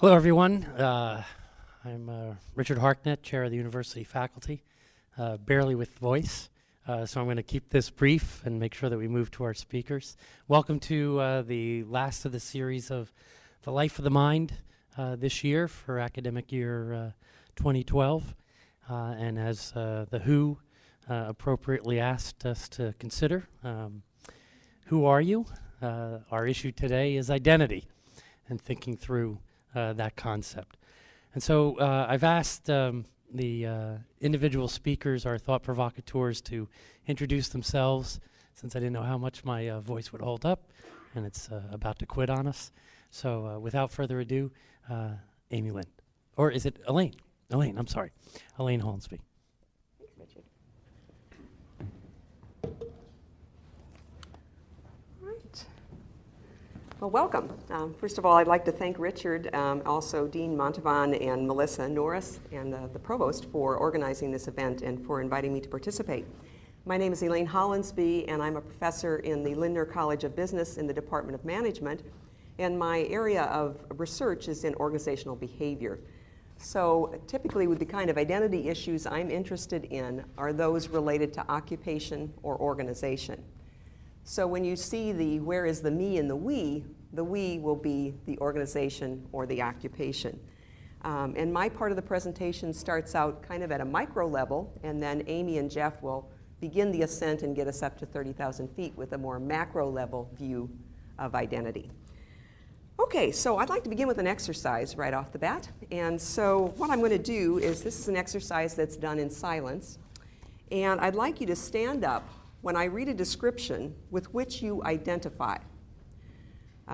Hello, everyone. I'm Richard Harknett, Chair of the University Faculty, barely with voice, so I'm going to keep this brief and make sure that we move to our speakers. Welcome to the last of the series of The Life of the Mind this year for academic year 2012. And as the WHO appropriately asked us to consider, who are you? Our issue today is identity and thinking through that concept. And so I've asked the individual speakers, our thought provocateurs, to introduce themselves, since I didn't know how much my voice would hold up, and it's about to quit on us. So without further ado, Amy Lynn. Or is it Elaine? Elaine, I'm sorry. Elaine Holmesby. Thanks, Richard. All right. Well, welcome. First of all, I'd like to thank Richard, also Dean Montavon and Melissa Norris, and the provost for organizing this event and for inviting me to participate. My name is Elaine Holmesby, and I'm a professor in the Lindner College of Business in the Department of Management, and my area of research is in organizational behavior. So typically with the kind of identity issues I'm interested in are those related to occupation or organization. So when you see the where is the me and the we will be the organization or the occupation. And my part of the presentation starts out kind of at a micro level, and then Amy and Jeff will begin the ascent and get us up to 30,000 feet with a more macro level view of identity. Okay, so I'd like to begin with an exercise right off the bat. And so what I'm going to do is, this is an exercise that's done in silence. And I'd like you to stand up when I read a description with which you identify.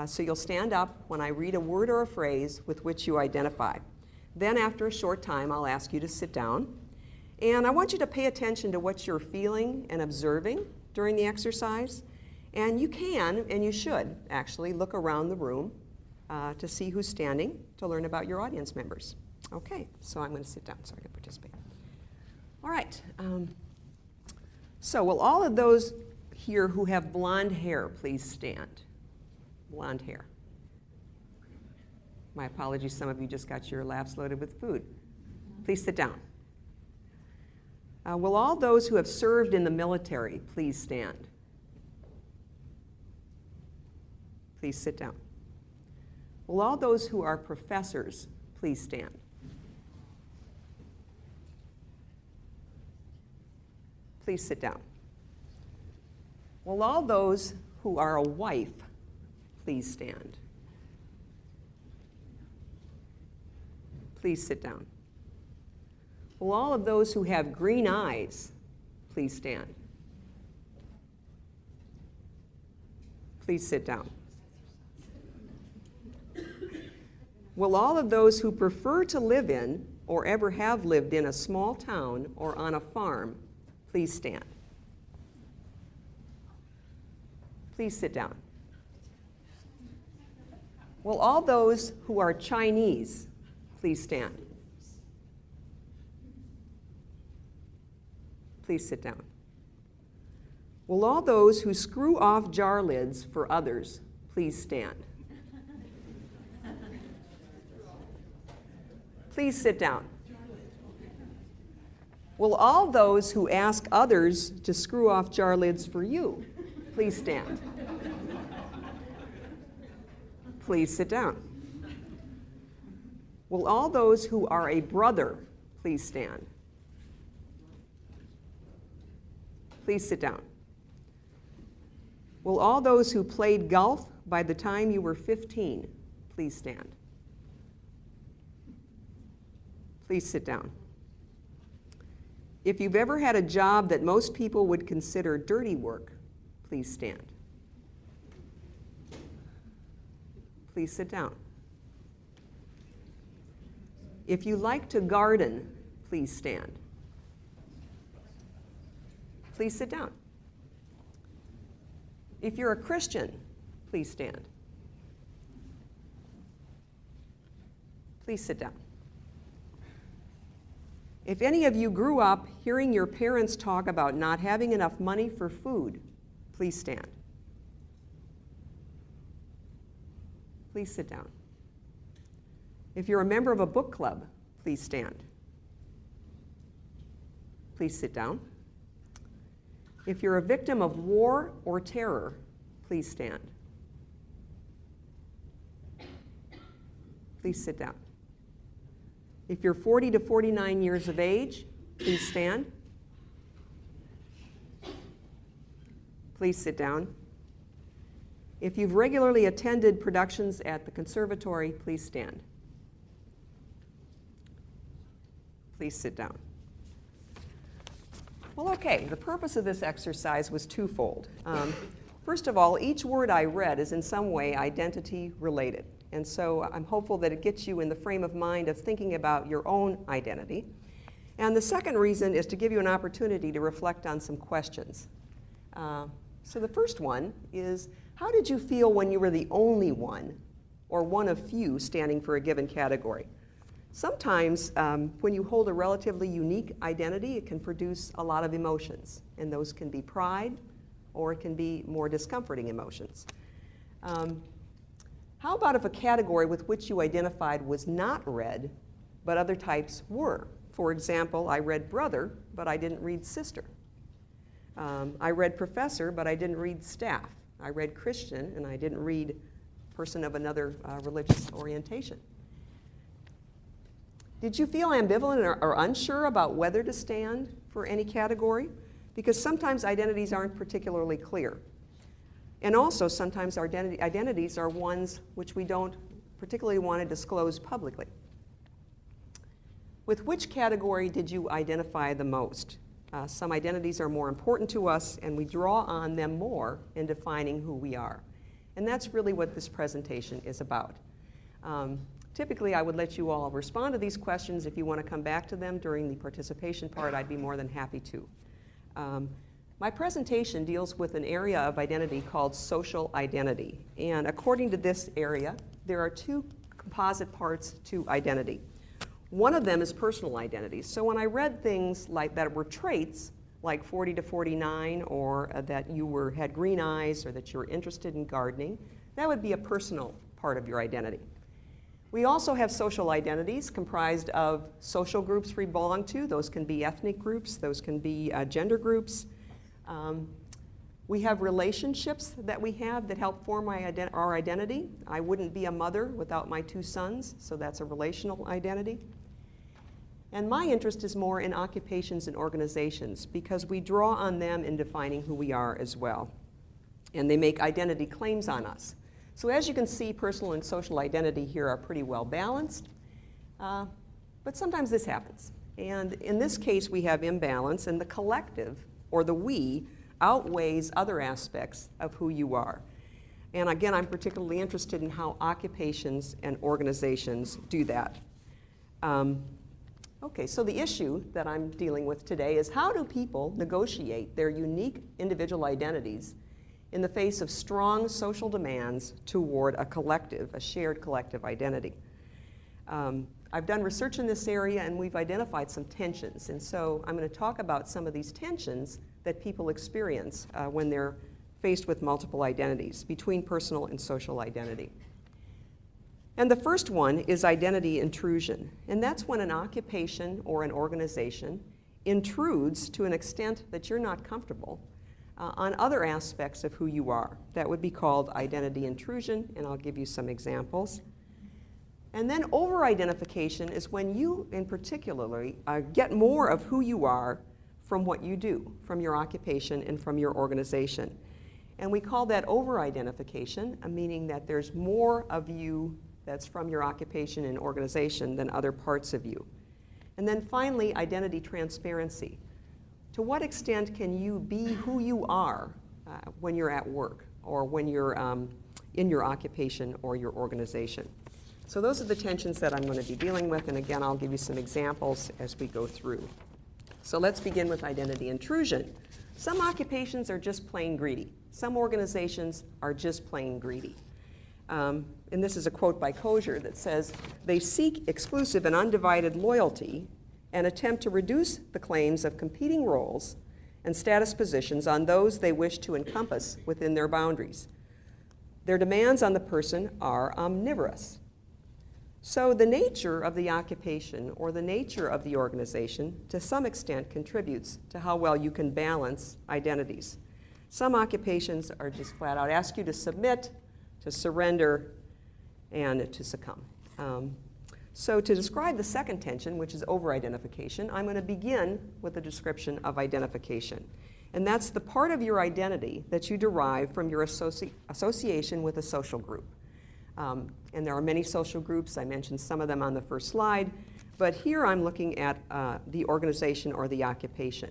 So you'll stand up when I read a word or a phrase with which you identify. Then after a short time, I'll ask you to sit down. And I want you to pay attention to what you're feeling and observing during the exercise. And you can, and you should, actually look around the room to see who's standing, to learn about your audience members. Okay, so I'm going to sit down so I can participate. All right. So will all of those here who have blonde hair please stand? Blonde hair. My apologies, some of you just got your laps loaded with food. Please sit down. Will all those who have served in the military please stand? Please sit down. Will all those who are professors please stand? Please sit down. Will all those who are a wife please stand? Please sit down. Will all of those who have green eyes please stand? Please sit down. Will all of those who prefer to live in or ever have lived in a small town or on a farm please stand? Please sit down. Will all those who are Chinese please stand? Please sit down. Will all those who screw off jar lids for others please stand? Please sit down. Will all those who ask others to screw off jar lids for you please stand? Please sit down. Will all those who are a brother please stand? Please sit down. Will all those who played golf by the time you were 15 please stand? Please sit down. If you've ever had a job that most people would consider dirty work, please stand. Please sit down. If you like to garden, please stand. Please sit down. If you're a Christian, please stand. Please sit down. If any of you grew up hearing your parents talk about not having enough money for food, please stand. Please sit down. If you're a member of a book club, please stand. Please sit down. If you're a victim of war or terror, please stand. Please sit down. If you're 40 to 49 years of age, please stand. Please sit down. If you've regularly attended productions at the conservatory, please stand. Please sit down. Well, okay, the purpose of this exercise was twofold. First of all, each word I read is in some way identity related. And so I'm hopeful that it gets you in the frame of mind of thinking about your own identity. And the second reason is to give you an opportunity to reflect on some questions. So the first one is, how did you feel when you were the only one or one of few standing for a given category? Sometimes when you hold a relatively unique identity, it can produce a lot of emotions. And those can be pride, or it can be more discomforting emotions. How about if a category with which you identified was not read, but other types were? For example, I read brother, but I didn't read sister. I read professor, but I didn't read staff. I read Christian, and I didn't read person of another religious orientation. Did you feel ambivalent or unsure about whether to stand for any category? Because sometimes identities aren't particularly clear. And also, sometimes our identities are ones which we don't particularly want to disclose publicly. With which category did you identify the most? Some identities are more important to us, and we draw on them more in defining who we are. And that's really what this presentation is about. Typically, I would let you all respond to these questions. If you want to come back to them during the participation part, I'd be more than happy to. My presentation deals with an area of identity called social identity. And according to this area, there are two composite parts to identity. One of them is personal identity. So when I read things like that were traits, like 40 to 49, or that you had green eyes, or that you were interested in gardening, that would be a personal part of your identity. We also have social identities comprised of social groups we belong to. Those can be ethnic groups, those can be gender groups. We have relationships that we have that help form our identity. I wouldn't be a mother without my two sons, so that's a relational identity. And my interest is more in occupations and organizations, because we draw on them in defining who we are as well. And they make identity claims on us. So as you can see, personal and social identity here are pretty well balanced, but sometimes this happens. And in this case, we have imbalance, and the collective, or the we, outweighs other aspects of who you are. And again, I'm particularly interested in how occupations and organizations do that. Okay, so the issue that I'm dealing with today is, how do people negotiate their unique individual identities in the face of strong social demands toward a shared collective identity? I've done research in this area, and we've identified some tensions. And so I'm going to talk about some of these tensions that people experience when they're faced with multiple identities between personal and social identity. And the first one is identity intrusion. And that's when an occupation or an organization intrudes to an extent that you're not comfortable on other aspects of who you are. That would be called identity intrusion, and I'll give you some examples. And then over-identification is when you, in particularly, get more of who you are from what you do, from your occupation and from your organization. And we call that over-identification, meaning that there's more of you that's from your occupation and organization than other parts of you. And then finally, identity transparency. To what extent can you be who you are when you're at work, or when you're in your occupation or your organization? So those are the tensions that I'm going to be dealing with, and again, I'll give you some examples as we go through. So let's begin with identity intrusion. Some occupations are just plain greedy. Some organizations are just plain greedy. And this is a quote by Kosher that says, "They seek exclusive and undivided loyalty and attempt to reduce the claims of competing roles and status positions on those they wish to encompass within their boundaries. Their demands on the person are omnivorous." So the nature of the occupation or the nature of the organization to some extent contributes to how well you can balance identities. Some occupations are just flat out ask you to submit, to surrender, and to succumb. So to describe the second tension, which is over-identification, I'm going to begin with a description of identification. And that's the part of your identity that you derive from your association with a social group. And there are many social groups. I mentioned some of them on the first slide. But here I'm looking at the organization or the occupation.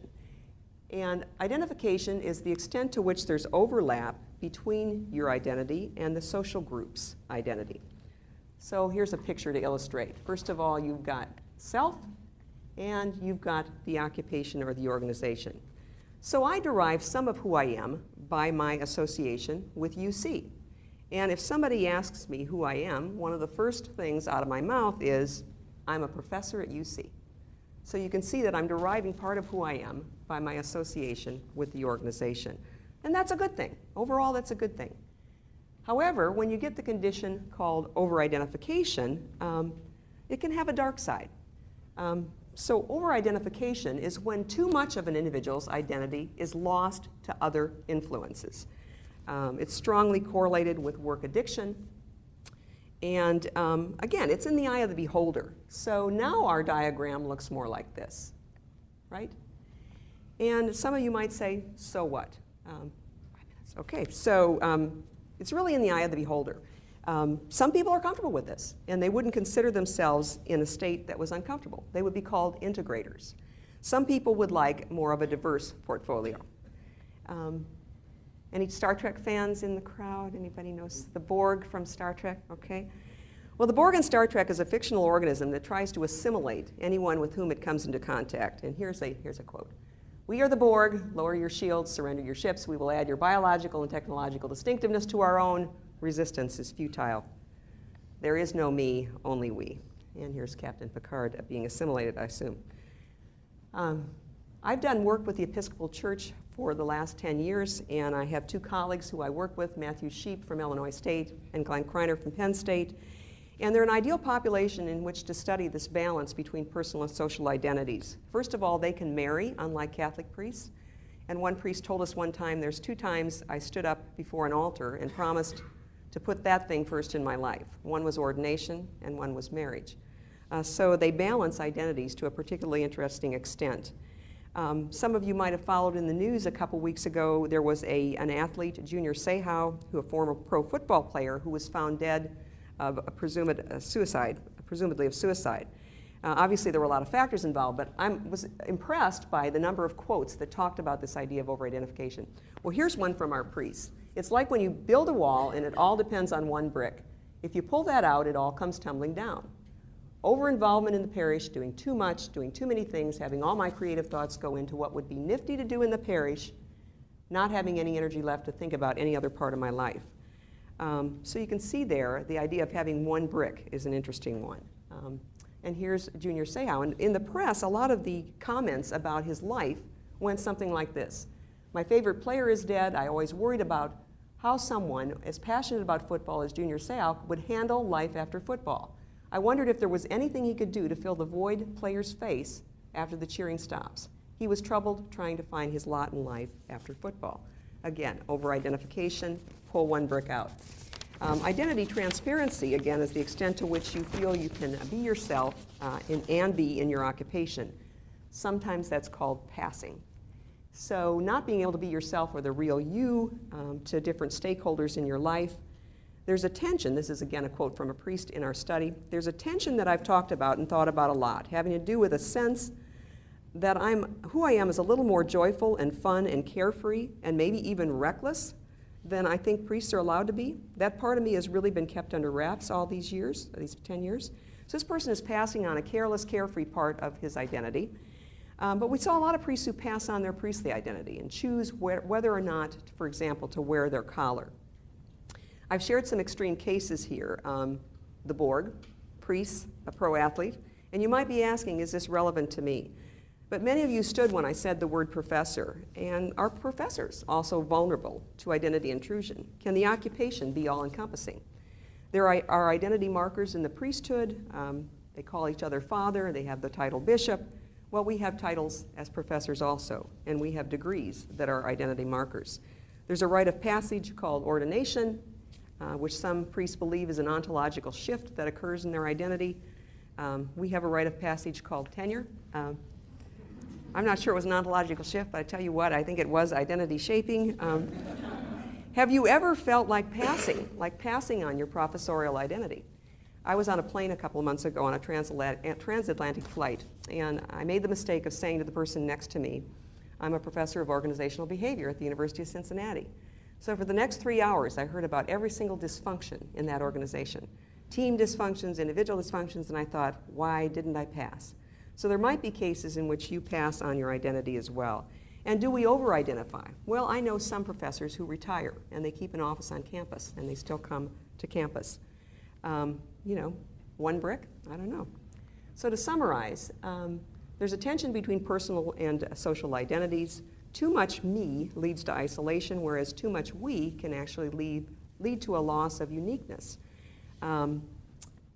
And identification is the extent to which there's overlap between your identity and the social group's identity. So here's a picture to illustrate. First of all, you've got self, and you've got the occupation or the organization. So I derive some of who I am by my association with UC. And if somebody asks me who I am, one of the first things out of my mouth is, I'm a professor at UC. So you can see that I'm deriving part of who I am by my association with the organization. And that's a good thing. Overall, that's a good thing. However, when you get the condition called over-identification, it can have a dark side. So over-identification is when too much of an individual's identity is lost to other influences. It's strongly correlated with work addiction. And again, it's in the eye of the beholder. So now our diagram looks more like this, right? And some of you might say, so what? 5 minutes. Okay, so it's really in the eye of the beholder. Some people are comfortable with this, and they wouldn't consider themselves in a state that was uncomfortable. They would be called integrators. Some people would like more of a diverse portfolio. Any Star Trek fans in the crowd? Anybody knows the Borg from Star Trek? Okay. Well, the Borg in Star Trek is a fictional organism that tries to assimilate anyone with whom it comes into contact. And here's a quote. We are the Borg. Lower your shields, surrender your ships. We will add your biological and technological distinctiveness to our own. Resistance is futile. There is no me, only we. And here's Captain Picard being assimilated, I assume. I've done work with the Episcopal Church for the last 10 years, and I have two colleagues who I work with, Matthew Sheep from Illinois State and Glenn Kreiner from Penn State. And they're an ideal population in which to study this balance between personal and social identities. First of all, they can marry, unlike Catholic priests. And one priest told us one time, there's 2 times I stood up before an altar and promised to put that thing first in my life. One was ordination, and one was marriage. So they balance identities to a particularly interesting extent. Some of you might have followed in the news a couple weeks ago, there was an athlete, Junior Seau, who a former pro football player, who was found dead of a presumably of suicide. Obviously, there were a lot of factors involved, but I was impressed by the number of quotes that talked about this idea of over-identification. Well, here's one from our priests. It's like when you build a wall and it all depends on one brick. If you pull that out, it all comes tumbling down. Over-involvement in the parish, doing too much, doing too many things, having all my creative thoughts go into what would be nifty to do in the parish, not having any energy left to think about any other part of my life. So you can see there, the idea of having one brick is an interesting one. And here's Junior Seau. And in the press, a lot of the comments about his life went something like this. My favorite player is dead. I always worried about how someone as passionate about football as Junior Seau would handle life after football. I wondered if there was anything he could do to fill the void players face after the cheering stops. He was troubled trying to find his lot in life after football. Again, over-identification, pull one brick out. Identity transparency, again, is the extent to which you feel you can be yourself and be in your occupation. Sometimes that's called passing. So not being able to be yourself or the real you to different stakeholders in your life. There's a tension, this is again a quote from a priest in our study, there's a tension that I've talked about and thought about a lot, having to do with a sense that who I am is a little more joyful and fun and carefree and maybe even reckless than I think priests are allowed to be. That part of me has really been kept under wraps all these years, these 10 years. So this person is passing on a careless, carefree part of his identity. But we saw a lot of priests who pass on their priestly identity and choose whether or not, for example, to wear their collar. I've shared some extreme cases here. The Borg, priests, a pro athlete. And you might be asking, is this relevant to me? But many of you stood when I said the word professor. And are professors also vulnerable to identity intrusion? Can the occupation be all-encompassing? There are identity markers in the priesthood. They call each other father. They have the title bishop. Well, we have titles as professors also, and we have degrees that are identity markers. There's a rite of passage called ordination, which some priests believe is an ontological shift that occurs in their identity. We have a rite of passage called tenure. I'm not sure it was an ontological shift, but I tell you what, I think it was identity shaping. Have you ever felt like passing on your professorial identity? I was on a plane a couple of months ago on a transatlantic flight, and I made the mistake of saying to the person next to me, I'm a professor of organizational behavior at the University of Cincinnati. So for the next 3 hours, I heard about every single dysfunction in that organization. Team dysfunctions, individual dysfunctions, and I thought, why didn't I pass? So there might be cases in which you pass on your identity as well. And do we over-identify? Well, I know some professors who retire, and they keep an office on campus, and they still come to campus. You know, one brick? I don't know. So to summarize, there's a tension between personal and social identities. Too much me leads to isolation, whereas too much we can actually lead to a loss of uniqueness.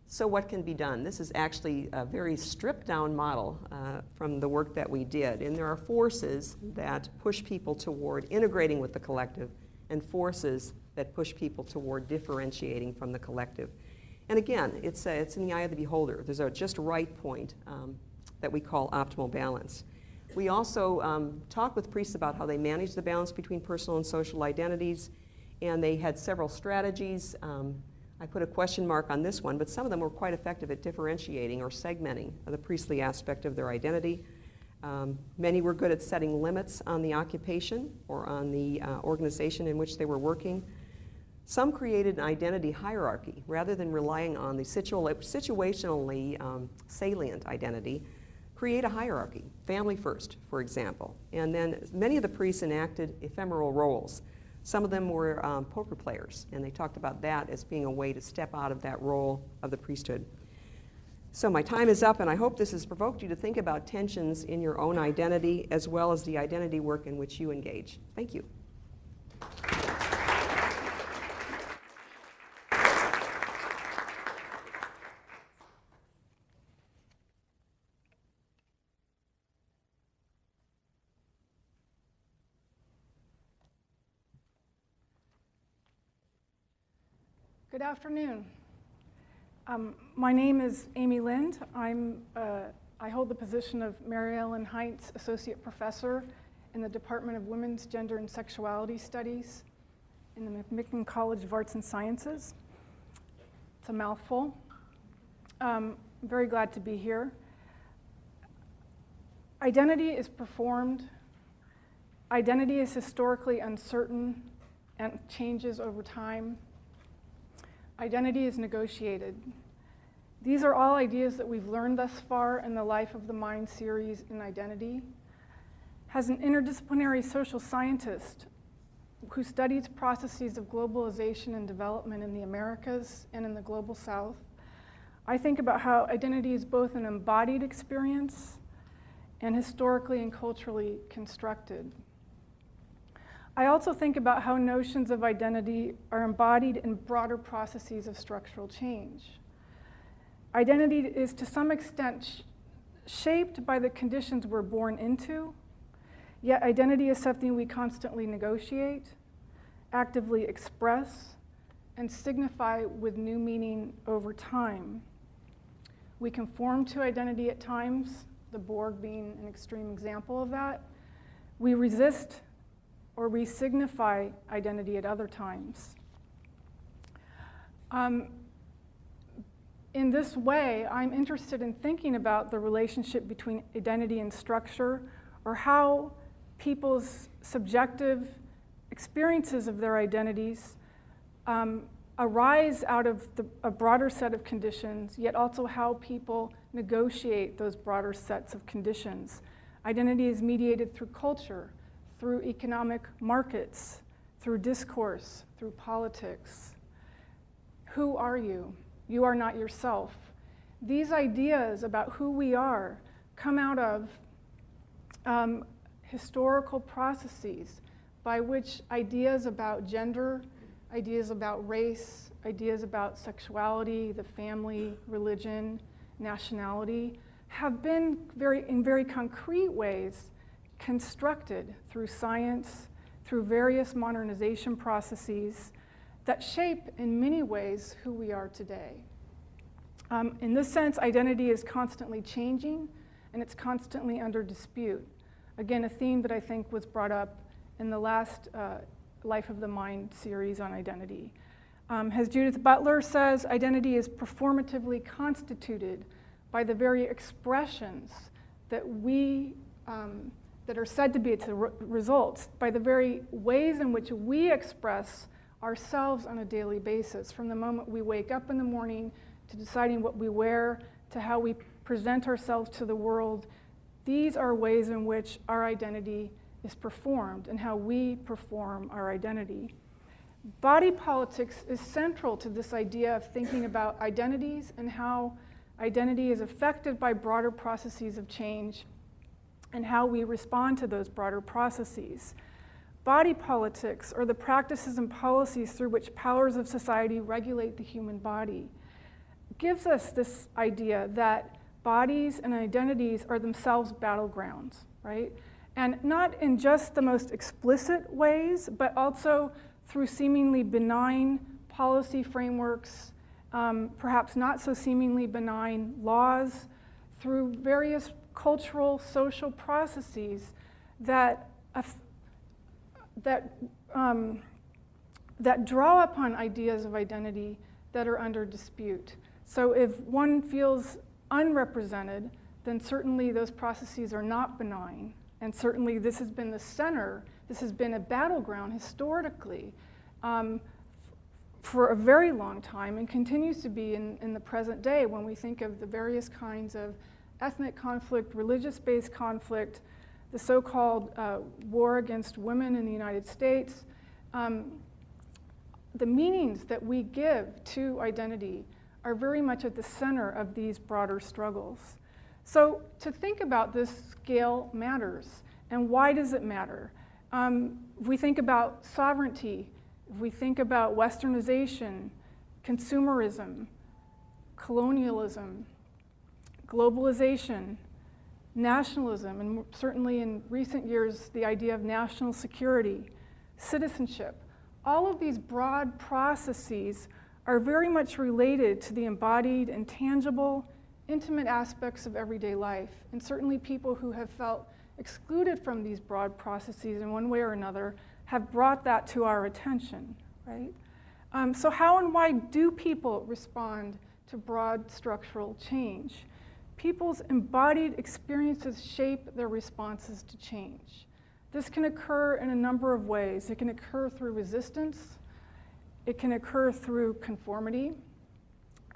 So what can be done? This is actually a very stripped down model from the work that we did. And there are forces that push people toward integrating with the collective and forces that push people toward differentiating from the collective. And again, it's in the eye of the beholder. There's a just right point that we call optimal balance. We also talk with priests about how they manage the balance between personal and social identities, and they had several strategies. I put a question mark on this one, but some of them were quite effective at differentiating or segmenting the priestly aspect of their identity. Many were good at setting limits on the occupation or on the organization in which they were working. Some created an identity hierarchy rather than relying on the situationally salient identity. Create a hierarchy, family first, for example. And then many of the priests enacted ephemeral roles. Some of them were poker players, and they talked about that as being a way to step out of that role of the priesthood. So my time is up, and I hope this has provoked you to think about tensions in your own identity as well as the identity work in which you engage. Thank you. Good afternoon. My name is Amy Lind. I hold the position of Mary Ellen Heinz Associate Professor in the Department of Women's Gender and Sexuality Studies in the McMicken College of Arts and Sciences. It's a mouthful. I'm very glad to be here. Identity is performed. Identity is historically uncertain and changes over time. Identity is negotiated. These are all ideas that we've learned thus far in the Life of the Mind series in identity. As an interdisciplinary social scientist who studies processes of globalization and development in the Americas and in the global South, I think about how identity is both an embodied experience and historically and culturally constructed. I also think about how notions of identity are embodied in broader processes of structural change. Identity is to some extent shaped by the conditions we're born into, yet identity is something we constantly negotiate, actively express, and signify with new meaning over time. We conform to identity at times, the Borg being an extreme example of that. We resist or re-signify identity at other times. In this way, I'm interested in thinking about the relationship between identity and structure, or how people's subjective experiences of their identities arise out of a broader set of conditions, yet also how people negotiate those broader sets of conditions. Identity is mediated through culture, through economic markets, through discourse, through politics. Who are you? You are not yourself. These ideas about who we are come out of historical processes by which ideas about gender, ideas about race, ideas about sexuality, the family, religion, nationality, have been in very concrete ways constructed through science, through various modernization processes that shape in many ways who we are today. In this sense, identity is constantly changing and it's constantly under dispute. Again, a theme that I think was brought up in the last Life of the Mind series on identity. As Judith Butler says, identity is performatively constituted by the very expressions that that are said to be its results, by the very ways in which we express ourselves on a daily basis, from the moment we wake up in the morning to deciding what we wear, to how we present ourselves to the world. These are ways in which our identity is performed and how we perform our identity. Body politics is central to this idea of thinking about identities and how identity is affected by broader processes of change and how we respond to those broader processes. Body politics are the practices and policies through which powers of society regulate the human body. Gives us this idea that bodies and identities are themselves battlegrounds, right? And not in just the most explicit ways, but also through seemingly benign policy frameworks, perhaps not so seemingly benign laws, through various cultural, social processes that draw upon ideas of identity that are under dispute. So if one feels unrepresented, then certainly those processes are not benign. And certainly this has been the center, this has been a battleground historically for a very long time and continues to be in the present day when we think of the various kinds of ethnic conflict, religious-based conflict, the so-called war against women in the United States. The meanings that we give to identity are very much at the center of these broader struggles. So to think about this scale matters. And why does it matter? If we think about sovereignty, if we think about westernization, consumerism, colonialism, globalization, nationalism, and certainly in recent years, the idea of national security, citizenship, all of these broad processes are very much related to the embodied and tangible, intimate aspects of everyday life. And certainly people who have felt excluded from these broad processes in one way or another have brought that to our attention, right? So how and why do people respond to broad structural change? People's embodied experiences shape their responses to change. This can occur in a number of ways. It can occur through resistance. It can occur through conformity.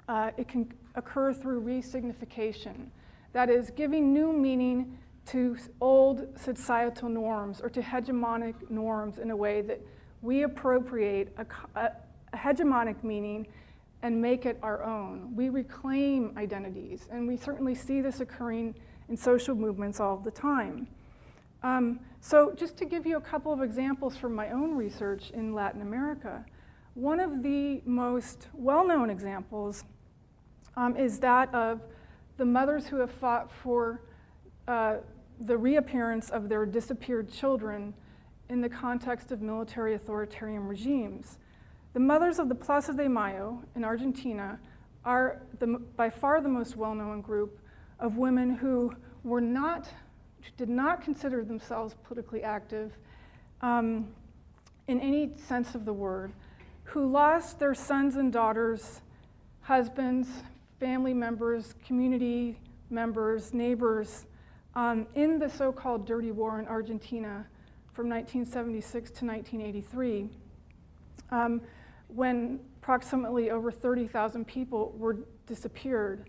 It can occur through resignification. That is, giving new meaning to old societal norms or to hegemonic norms in a way that we appropriate a hegemonic meaning and make it our own. We reclaim identities, and we certainly see this occurring in social movements all the time. So just to give you a couple of examples from my own research in Latin America, one of the most well-known examples is that of the mothers who have fought for the reappearance of their disappeared children in the context of military authoritarian regimes. The mothers of the Plaza de Mayo in Argentina are by far the most well-known group of women who did not consider themselves politically active in any sense of the word, who lost their sons and daughters, husbands, family members, community members, neighbors, in the so-called dirty war in Argentina from 1976 to 1983, when approximately over 30,000 people were disappeared.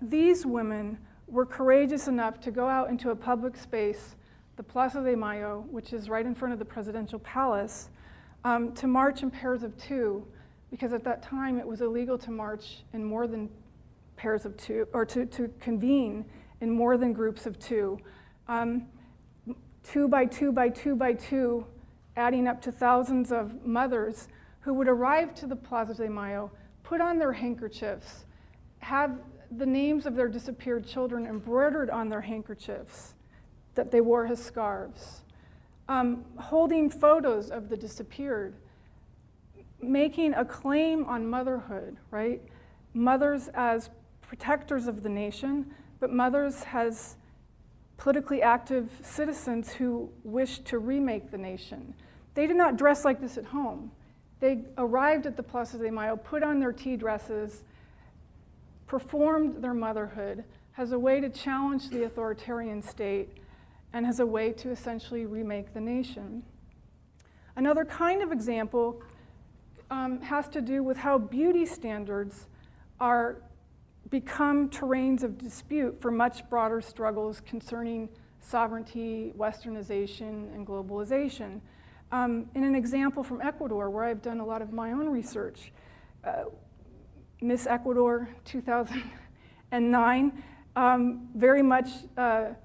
These women were courageous enough to go out into a public space, the Plaza de Mayo, which is right in front of the presidential palace, to march in pairs of two, because at that time it was illegal to march in more than pairs of two, or to convene in more than groups of two. 2 by 2 by 2 by 2, adding up to thousands of mothers who would arrive to the Plaza de Mayo, put on their handkerchiefs, have the names of their disappeared children embroidered on their handkerchiefs that they wore as scarves, holding photos of the disappeared, making a claim on motherhood, right? Mothers as protectors of the nation, but mothers as politically active citizens who wish to remake the nation. They did not dress like this at home. They arrived at the Plaza de Mayo, put on their tea dresses, performed their motherhood as a way to challenge the authoritarian state and as a way to essentially remake the nation. Another kind of example has to do with how beauty standards become terrains of dispute for much broader struggles concerning sovereignty, westernization, and globalization. In an example from Ecuador, where I've done a lot of my own research, Miss Ecuador 2009, very much a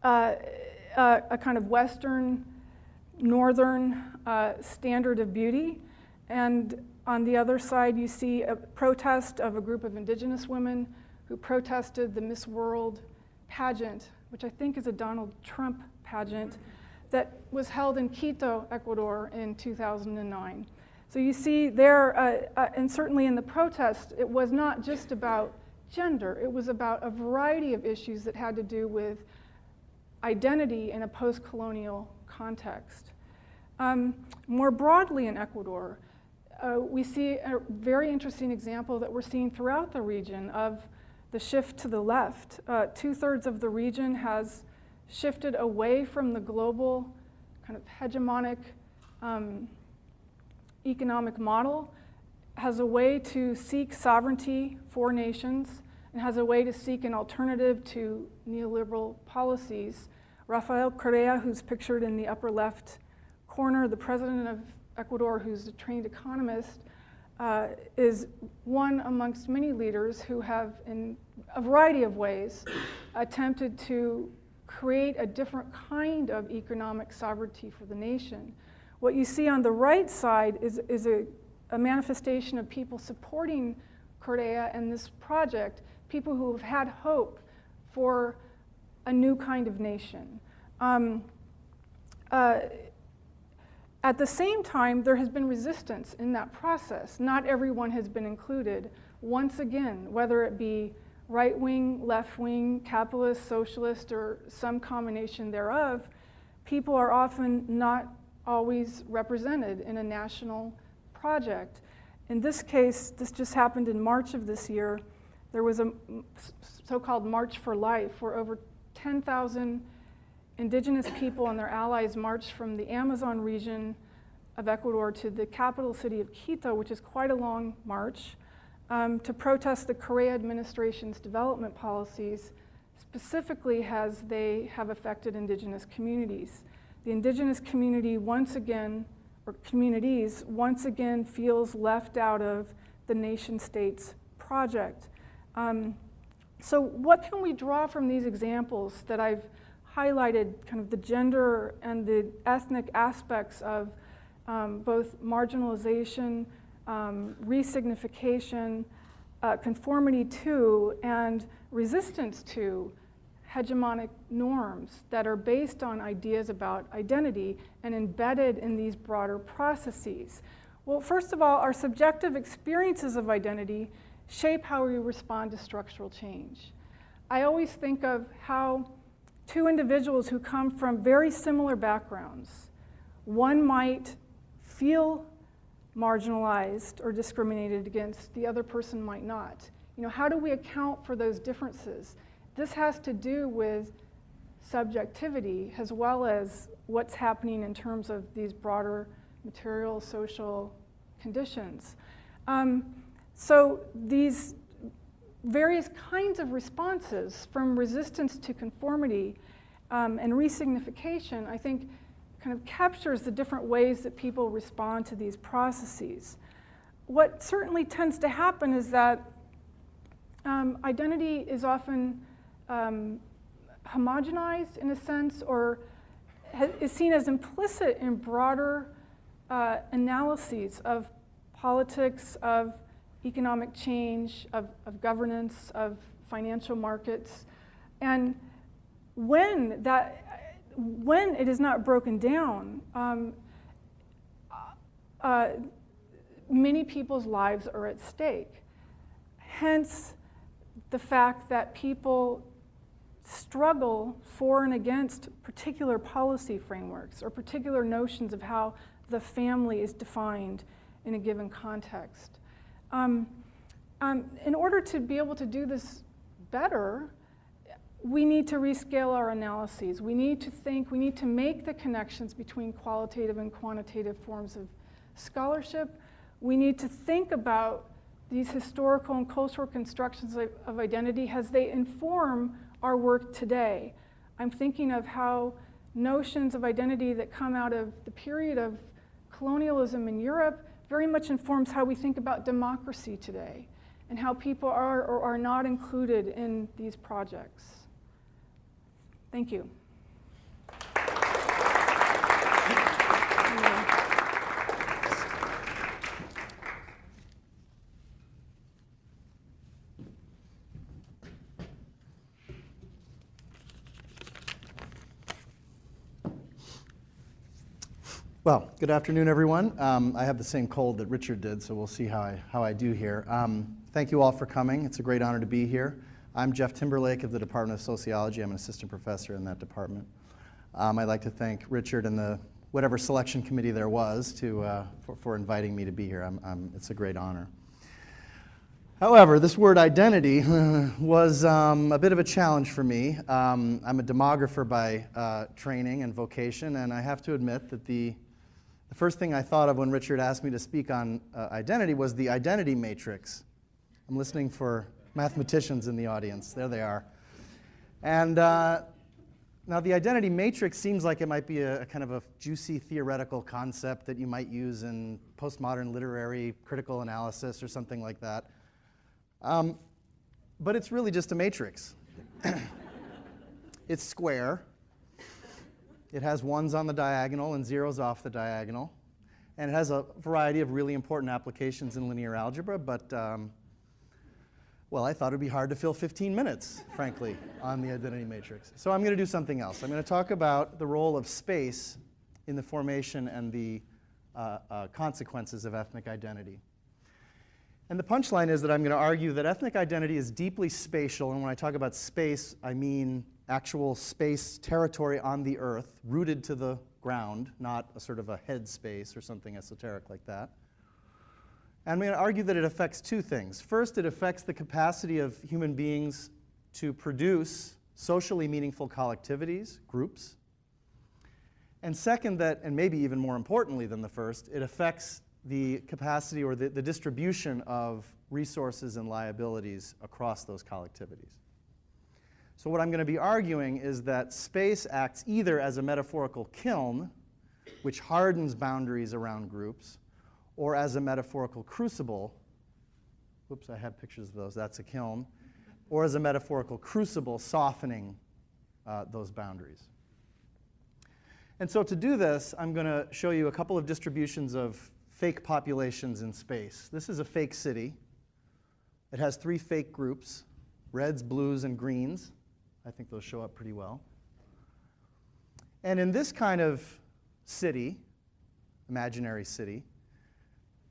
kind of Western, northern standard of beauty. And on the other side, you see a protest of a group of indigenous women who protested the Miss World pageant, which I think is a Donald Trump pageant, that was held in Quito, Ecuador in 2009. So you see there, and certainly in the protest, it was not just about gender, it was about a variety of issues that had to do with identity in a post-colonial context. More broadly in Ecuador, we see a very interesting example that we're seeing throughout the region of the shift to the left. 2/3 of the region has shifted away from the global kind of hegemonic economic model, has a way to seek sovereignty for nations, and has a way to seek an alternative to neoliberal policies. Rafael Correa, who's pictured in the upper left corner, the president of Ecuador, who's a trained economist, is one amongst many leaders who have, in a variety of ways, attempted to create a different kind of economic sovereignty for the nation. What you see on the right side is a manifestation of people supporting Correa and this project, people who have had hope for a new kind of nation. At the same time, there has been resistance in that process. Not everyone has been included. Once again, whether it be right-wing, left-wing, capitalist, socialist, or some combination thereof, people are often not always represented in a national project. In this case, this just happened in March of this year. There was a so-called March for Life, where over 10,000 indigenous people and their allies marched from the Amazon region of Ecuador to the capital city of Quito, which is quite a long march, to protest the Correa administration's development policies, specifically as they have affected indigenous communities. The indigenous community once again, or communities, once again feels left out of the nation state's project. So what can we draw from these examples that I've highlighted, kind of the gender and the ethnic aspects of both marginalization, resignification, conformity to, and resistance to hegemonic norms that are based on ideas about identity and embedded in these broader processes? Well, first of all, our subjective experiences of identity shape how we respond to structural change. I always think of how two individuals who come from very similar backgrounds, one might feel marginalized or discriminated against, the other person might not. How do we account for those differences? This has to do with subjectivity as well as what's happening in terms of these broader material, social conditions. So these various kinds of responses, from resistance to conformity and resignification, I think kind of captures the different ways that people respond to these processes. What certainly tends to happen is that identity is often homogenized in a sense, or is seen as implicit in broader analyses of politics, of economic change, of governance, of financial markets. And when it is not broken down, many people's lives are at stake. Hence, the fact that people struggle for and against particular policy frameworks or particular notions of how the family is defined in a given context. In order to be able to do this better, we need to rescale our analyses. We need to make the connections between qualitative and quantitative forms of scholarship. We need to think about these historical and cultural constructions of identity as they inform our work today. I'm thinking of how notions of identity that come out of the period of colonialism in Europe very much informs how we think about democracy today and how people are or are not included in these projects. Thank you. Well, good afternoon, everyone. I have the same cold that Richard did, so we'll see how I do here. Thank you all for coming. It's a great honor to be here. I'm Jeff Timberlake of the Department of Sociology. I'm an assistant professor in that department. I'd like to thank Richard and the whatever selection committee there was for inviting me to be here. It's a great honor. However, this word identity was a bit of a challenge for me. I'm a demographer by training and vocation, and I have to admit that the first thing I thought of when Richard asked me to speak on identity was the identity matrix. I'm listening for mathematicians in the audience. There they are. And now the identity matrix seems like it might be a kind of a juicy theoretical concept that you might use in postmodern literary critical analysis or something like that. But it's really just a matrix. It's square. It has ones on the diagonal and zeros off the diagonal. And it has a variety of really important applications in linear algebra, but well, I thought it would be hard to fill 15 minutes, frankly, on the identity matrix. So I'm going to do something else. I'm going to talk about the role of space in the formation and the consequences of ethnic identity. And the punchline is that I'm going to argue that ethnic identity is deeply spatial, and when I talk about space, I mean actual space, territory on the earth, rooted to the ground, not a sort of a head space or something esoteric like that. And I'm going to argue that it affects two things. First, it affects the capacity of human beings to produce socially meaningful collectivities, groups. And second, that, and maybe even more importantly than the first, it affects the capacity or the distribution of resources and liabilities across those collectivities. So what I'm going to be arguing is that space acts either as a metaphorical kiln, which hardens boundaries around groups, or as a metaphorical crucible. Whoops, I have pictures of those. That's a kiln. Or as a metaphorical crucible, softening those boundaries. And so to do this, I'm going to show you a couple of distributions of fake populations in space. This is a fake city. It has three fake groups, reds, blues, and greens. I think those show up pretty well. And in this kind of city, imaginary city,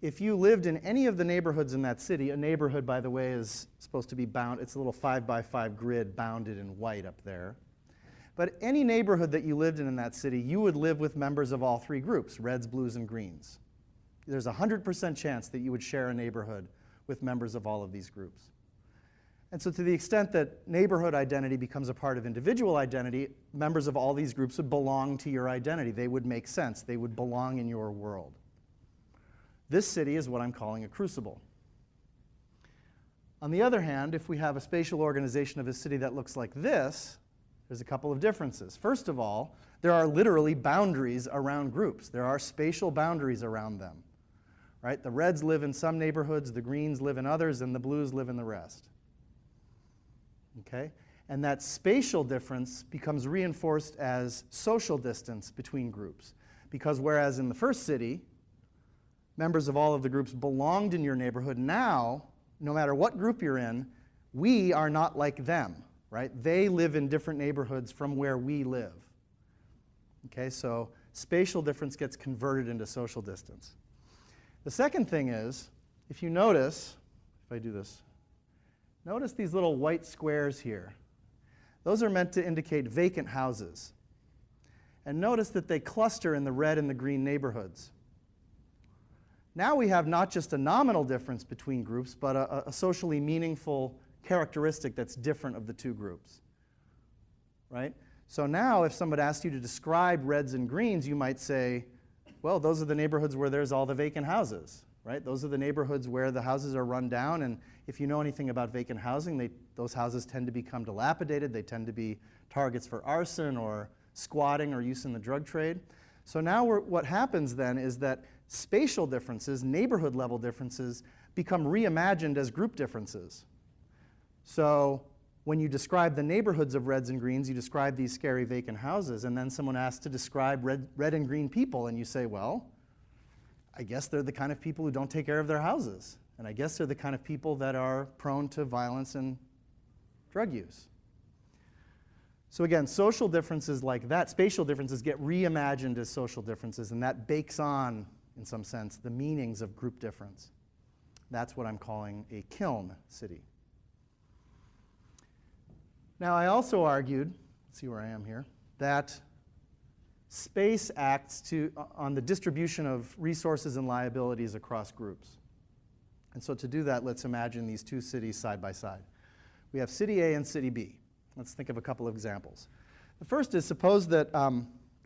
if you lived in any of the neighborhoods in that city, a neighborhood, by the way, is supposed to be bound, it's a little 5x5 grid bounded in white up there. But any neighborhood that you lived in that city, you would live with members of all three groups, reds, blues, and greens. There's a 100% chance that you would share a neighborhood with members of all of these groups. And so to the extent that neighborhood identity becomes a part of individual identity, members of all these groups would belong to your identity. They would make sense. They would belong in your world. This city is what I'm calling a crucible. On the other hand, if we have a spatial organization of a city that looks like this, there's a couple of differences. First of all, there are literally boundaries around groups. There are spatial boundaries around them. Right? The reds live in some neighborhoods, the greens live in others, and the blues live in the rest. Okay? And that spatial difference becomes reinforced as social distance between groups. Because whereas in the first city, members of all of the groups belonged in your neighborhood. Now, no matter what group you're in, we are not like them, right? They live in different neighborhoods from where we live. Okay, so spatial difference gets converted into social distance. The second thing is, if you notice, if I do this, notice these little white squares here. Those are meant to indicate vacant houses. And notice that they cluster in the red and the green neighborhoods. Now we have not just a nominal difference between groups, but a socially meaningful characteristic that's different of the two groups, right? So now if somebody asked you to describe reds and greens, you might say, well, those are the neighborhoods where there's all the vacant houses, right? Those are the neighborhoods where the houses are run down, and if you know anything about vacant housing, those houses tend to become dilapidated. They tend to be targets for arson or squatting or use in the drug trade. So now what happens then is that spatial differences, neighborhood level differences, become reimagined as group differences. So when you describe the neighborhoods of reds and greens, you describe these scary vacant houses, and then someone asks to describe red and green people, and you say, well, I guess they're the kind of people who don't take care of their houses, and I guess they're the kind of people that are prone to violence and drug use. So again, social differences like that, spatial differences get reimagined as social differences, and that bakes on, in some sense, the meanings of group difference. That's what I'm calling a kiln city. Now, I also argued, let's see where I am here, that space acts on the distribution of resources and liabilities across groups. And so to do that, let's imagine these two cities side by side. We have city A and city B. Let's think of a couple of examples. The first is, suppose that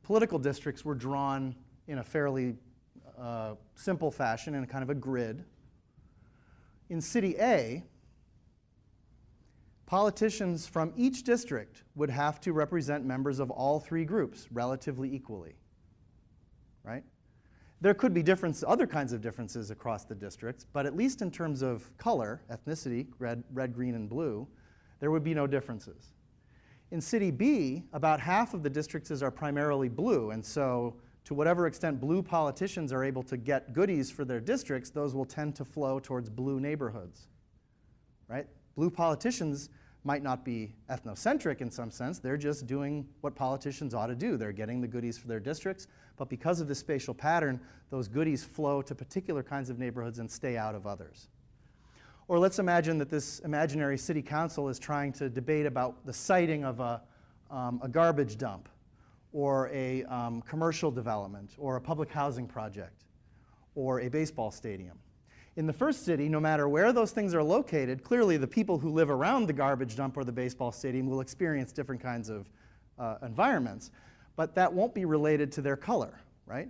political districts were drawn in a fairly simple fashion, in a kind of a grid. In city A, politicians from each district would have to represent members of all three groups relatively equally, right? There could be other kinds of differences across the districts, but at least in terms of color, ethnicity, red, green, and blue, there would be no differences. In city B, about half of the districts are primarily blue, and so to whatever extent blue politicians are able to get goodies for their districts, those will tend to flow towards blue neighborhoods, right? Blue politicians might not be ethnocentric in some sense. They're just doing what politicians ought to do. They're getting the goodies for their districts, but because of this spatial pattern, those goodies flow to particular kinds of neighborhoods and stay out of others. Or let's imagine that this imaginary city council is trying to debate about the siting of a garbage dump, or a commercial development, or a public housing project, or a baseball stadium. In the first city, no matter where those things are located, clearly the people who live around the garbage dump or the baseball stadium will experience different kinds of environments, but that won't be related to their color, right?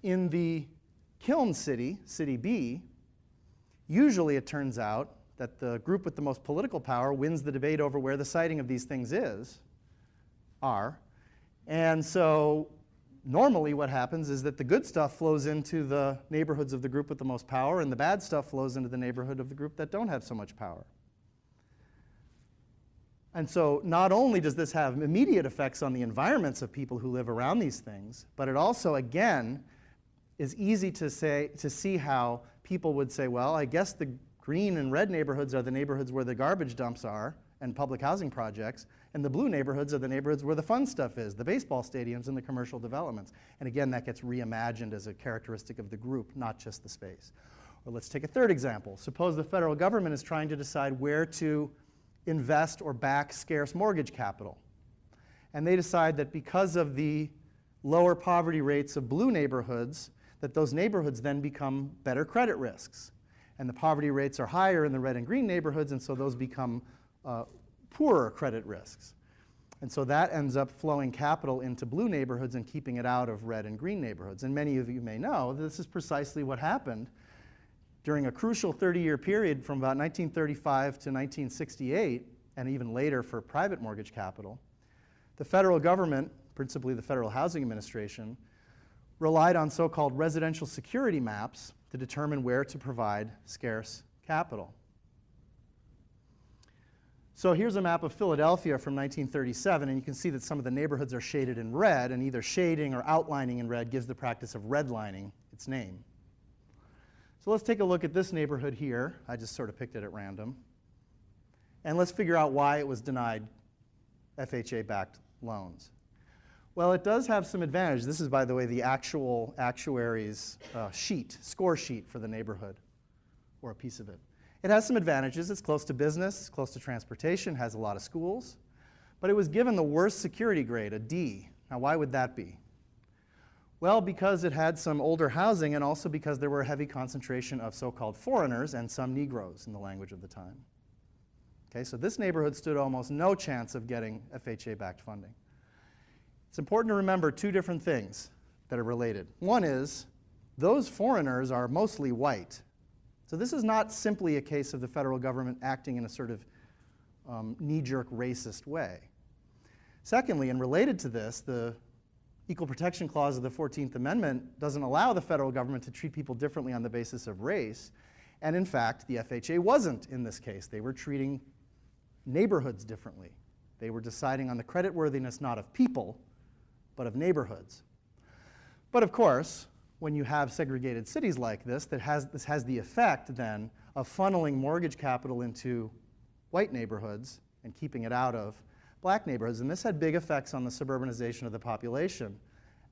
In the kiln city, city B, usually it turns out that the group with the most political power wins the debate over where the siting of these things are. And so normally what happens is that the good stuff flows into the neighborhoods of the group with the most power, and the bad stuff flows into the neighborhood of the group that don't have so much power. And so not only does this have immediate effects on the environments of people who live around these things, but it also, again, is easy to see how people would say, well, I guess the green and red neighborhoods are the neighborhoods where the garbage dumps are and public housing projects, and the blue neighborhoods are the neighborhoods where the fun stuff is, the baseball stadiums and the commercial developments. And again, that gets reimagined as a characteristic of the group, not just the space. Or let's take a third example. Suppose the federal government is trying to decide where to invest or back scarce mortgage capital. And they decide that because of the lower poverty rates of blue neighborhoods, that those neighborhoods then become better credit risks. And the poverty rates are higher in the red and green neighborhoods, and so those become poorer credit risks. And so that ends up flowing capital into blue neighborhoods and keeping it out of red and green neighborhoods. And many of you may know this is precisely what happened during a crucial 30-year period from about 1935 to 1968, and even later for private mortgage capital. The federal government, principally the Federal Housing Administration, relied on so-called residential security maps to determine where to provide scarce capital. So here's a map of Philadelphia from 1937, and you can see that some of the neighborhoods are shaded in red, and either shading or outlining in red gives the practice of redlining its name. So let's take a look at this neighborhood here. I just sort of picked it at random. And let's figure out why it was denied FHA-backed loans. Well, it does have some advantage. This is, by the way, the actual actuary's score sheet for the neighborhood, or a piece of it. It has some advantages. It's close to business, close to transportation, has a lot of schools. But it was given the worst security grade, a D. Now, why would that be? Well, because it had some older housing and also because there were a heavy concentration of so-called foreigners and some Negroes in the language of the time. Okay, so this neighborhood stood almost no chance of getting FHA-backed funding. It's important to remember two different things that are related. One is those foreigners are mostly white. So this is not simply a case of the federal government acting in a sort of knee-jerk racist way. Secondly, and related to this, the Equal Protection Clause of the 14th Amendment doesn't allow the federal government to treat people differently on the basis of race. And in fact, the FHA wasn't in this case. They were treating neighborhoods differently. They were deciding on the creditworthiness not of people, but of neighborhoods. But of course, when you have segregated cities like this, this has the effect then of funneling mortgage capital into white neighborhoods and keeping it out of black neighborhoods. And this had big effects on the suburbanization of the population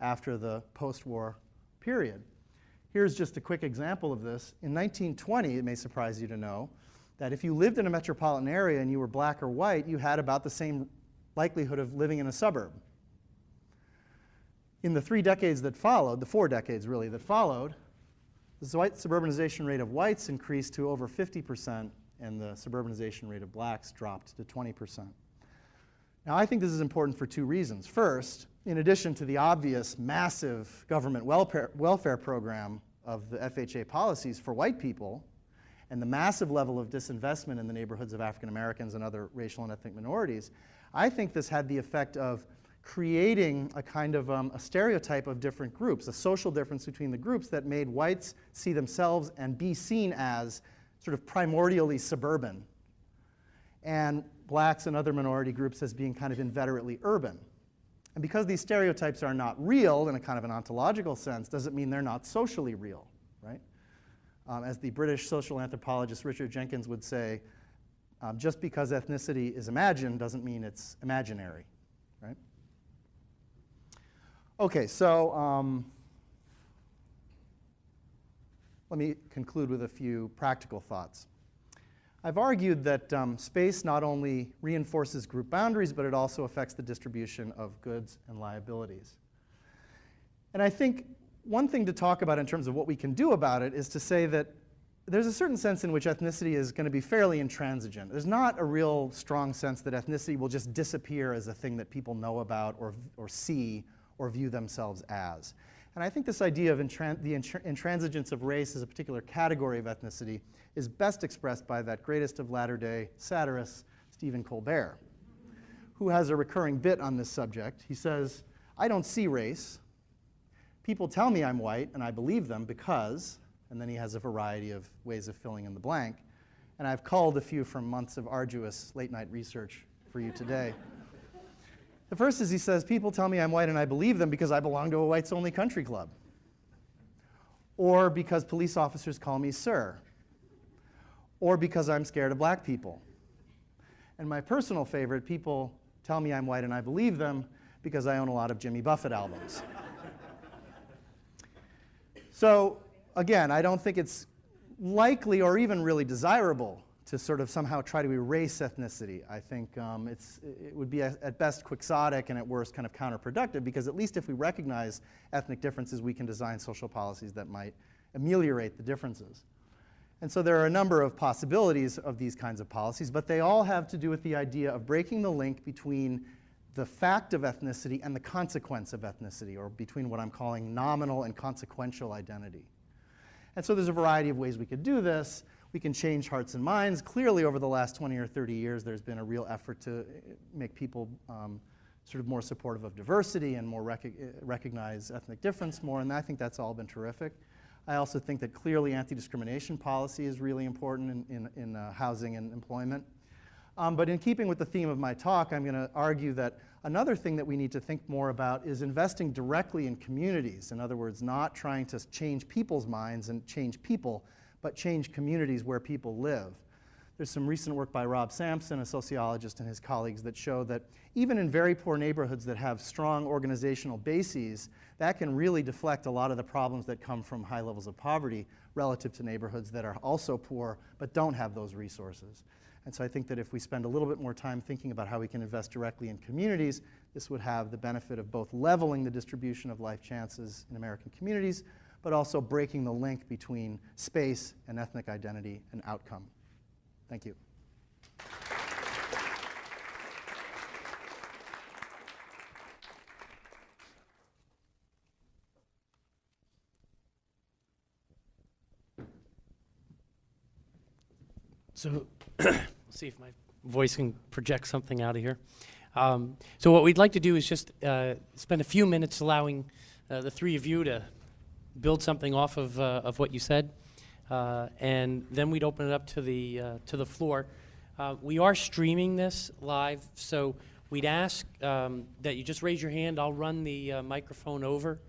after the post-war period. Here's just a quick example of this. In 1920, it may surprise you to know, that if you lived in a metropolitan area and you were black or white, you had about the same likelihood of living in a suburb. In the 3 decades that followed, the 4 decades really that followed, the white suburbanization rate of whites increased to over 50%, and the suburbanization rate of blacks dropped to 20%. Now, I think this is important for 2 reasons. First, in addition to the obvious massive government welfare program of the FHA policies for white people, and the massive level of disinvestment in the neighborhoods of African Americans and other racial and ethnic minorities, I think this had the effect of creating a kind of a stereotype of different groups, a social difference between the groups that made whites see themselves and be seen as sort of primordially suburban, and blacks and other minority groups as being kind of inveterately urban. And because these stereotypes are not real in a kind of an ontological sense, doesn't mean they're not socially real, right? As the British social anthropologist Richard Jenkins would say, just because ethnicity is imagined doesn't mean it's imaginary, right? Okay, so let me conclude with a few practical thoughts. I've argued that space not only reinforces group boundaries, but it also affects the distribution of goods and liabilities. And I think one thing to talk about in terms of what we can do about it is to say that there's a certain sense in which ethnicity is going to be fairly intransigent. There's not a real strong sense that ethnicity will just disappear as a thing that people know about or see or view themselves as. And I think this idea of the intransigence of race as a particular category of ethnicity is best expressed by that greatest of latter-day satirists, Stephen Colbert, who has a recurring bit on this subject. He says, "I don't see race. People tell me I'm white, and I believe them because," and then he has a variety of ways of filling in the blank. And I've culled a few from months of arduous late-night research for you today. The first is he says, "People tell me I'm white and I believe them because I belong to a whites-only country club. Or because police officers call me sir. Or because I'm scared of black people. And my personal favorite, people tell me I'm white and I believe them because I own a lot of Jimmy Buffett albums." So again, I don't think it's likely or even really desirable to sort of somehow try to erase ethnicity. I think it would be at best quixotic and at worst kind of counterproductive, because at least if we recognize ethnic differences, we can design social policies that might ameliorate the differences. And so there are a number of possibilities of these kinds of policies, but they all have to do with the idea of breaking the link between the fact of ethnicity and the consequence of ethnicity, or between what I'm calling nominal and consequential identity. And so there's a variety of ways we could do this. We can change hearts and minds. Clearly, over the last 20 or 30 years, there's been a real effort to make people sort of more supportive of diversity and more recognize ethnic difference more, and I think that's all been terrific. I also think that clearly anti-discrimination policy is really important in housing and employment. But in keeping with the theme of my talk, I'm going to argue that another thing that we need to think more about is investing directly in communities. In other words, not trying to change people's minds and change people, but change communities where people live. There's some recent work by Rob Sampson, a sociologist, and his colleagues that show that even in very poor neighborhoods that have strong organizational bases, that can really deflect a lot of the problems that come from high levels of poverty relative to neighborhoods that are also poor but don't have those resources. And so I think that if we spend a little bit more time thinking about how we can invest directly in communities, this would have the benefit of both leveling the distribution of life chances in American communities, but also breaking the link between space and ethnic identity and outcome. Thank you. So let's see if my voice can project something out of here. So what we'd like to do is just spend a few minutes allowing the three of you to build something off of what you said, and then we'd open it up to the floor. We are streaming this live, so we'd ask that you just raise your hand. I'll run the microphone over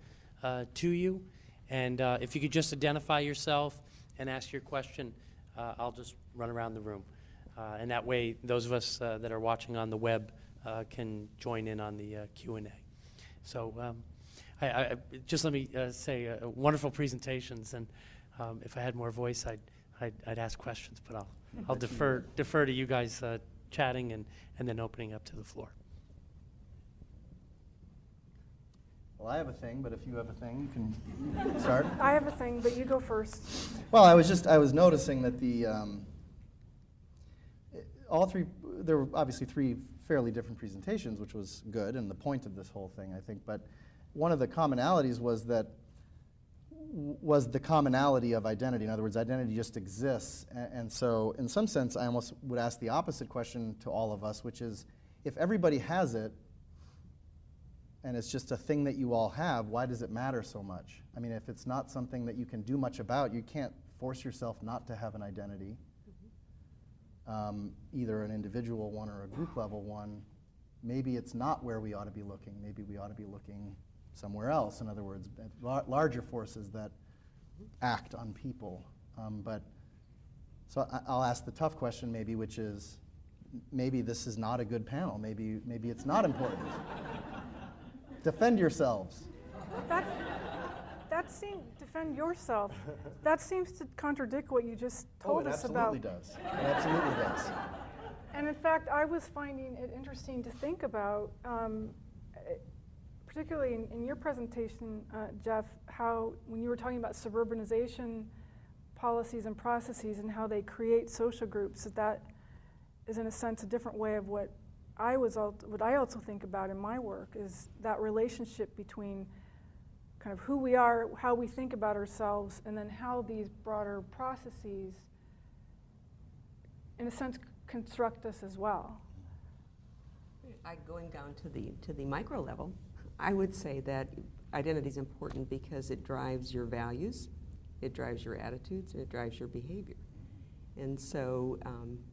to you, and if you could just identify yourself and ask your question, I'll just run around the room. And that way, those of us that are watching on the web can join in on the Q&A. So I just let me say wonderful presentations, and if I had more voice, I'd ask questions, but I'll defer to you guys chatting and then opening up to the floor. Well, I have a thing, but if you have a thing, you can start. I have a thing, but you go first. Well, I was noticing that there were obviously three fairly different presentations, which was good, and the point of this whole thing, I think, but one of the commonalities was the commonality of identity. In other words, identity just exists, and so in some sense, I almost would ask the opposite question to all of us, which is, if everybody has it, and it's just a thing that you all have, why does it matter so much? I mean, if it's not something that you can do much about, you can't force yourself not to have an identity, either an individual one or a group level one. Maybe it's not where we ought to be looking. Maybe we ought to be looking somewhere else. In other words, at larger forces that act on people. So I'll ask the tough question maybe, which is, maybe this is not a good panel. Maybe it's not important. Defend yourselves. Defend yourself. That seems to contradict what you just told us about. It absolutely does. And in fact, I was finding it interesting to think about, particularly in your presentation, Jeff, how when you were talking about suburbanization policies and processes and how they create social groups, that is in a sense a different way of what I also think about in my work, is that relationship between kind of who we are, how we think about ourselves, and then how these broader processes, in a sense, construct us as well. Going down to the micro level, I would say that identity is important because it drives your values, it drives your attitudes, and it drives your behavior. And so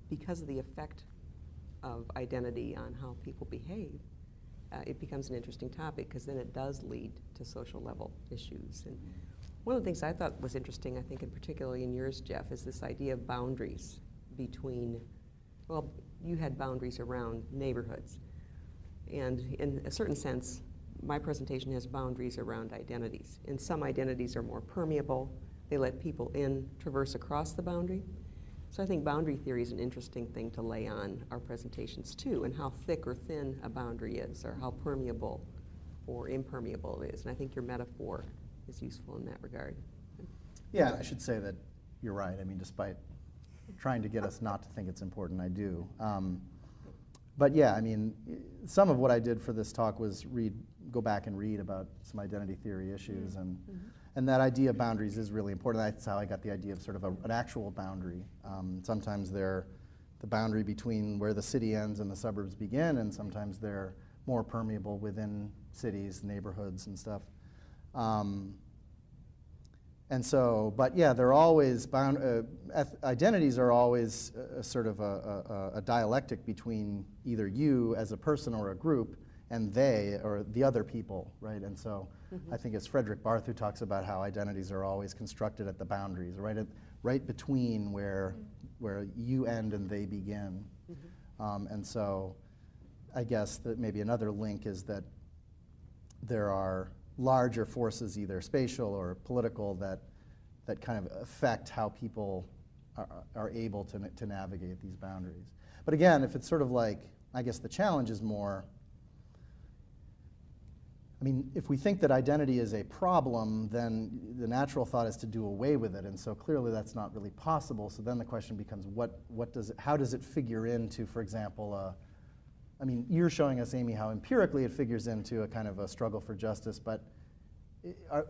because of the effect of identity on how people behave, it becomes an interesting topic, because then it does lead to social level issues. And one of the things I thought was interesting, I think, and particularly in yours, Jeff, is this idea of boundaries between, well, you had boundaries around neighborhoods. And in a certain sense, my presentation has boundaries around identities. And some identities are more permeable. They let people in, traverse across the boundary. So I think boundary theory is an interesting thing to lay on our presentations too, and how thick or thin a boundary is, or how permeable or impermeable it is. And I think your metaphor is useful in that regard. Yeah, I should say that you're right. I mean, despite trying to get us not to think it's important, I do. But yeah, I mean, some of what I did for this talk was go back and read about some identity theory issues, and that idea of boundaries is really important. That's how I got the idea of sort of an actual boundary. Sometimes they're the boundary between where the city ends and the suburbs begin, and sometimes they're more permeable within cities, neighborhoods, and stuff. And so, but yeah, they're always identities are always sort of a dialectic between either you as a person or a group and they or the other people, right? And so I think it's Frederick Barth who talks about how identities are always constructed at the boundaries, right? right between where you end and they begin. And so I guess that maybe another link is that there are larger forces, either spatial or political, that kind of affect how people are able to navigate these boundaries. But again, if it's sort of like, I guess the challenge is more, I mean, if we think that identity is a problem, then the natural thought is to do away with it, and so clearly that's not really possible. So then the question becomes, how does it figure into, for example, I mean, you're showing us, Amy, how empirically it figures into a kind of a struggle for justice, but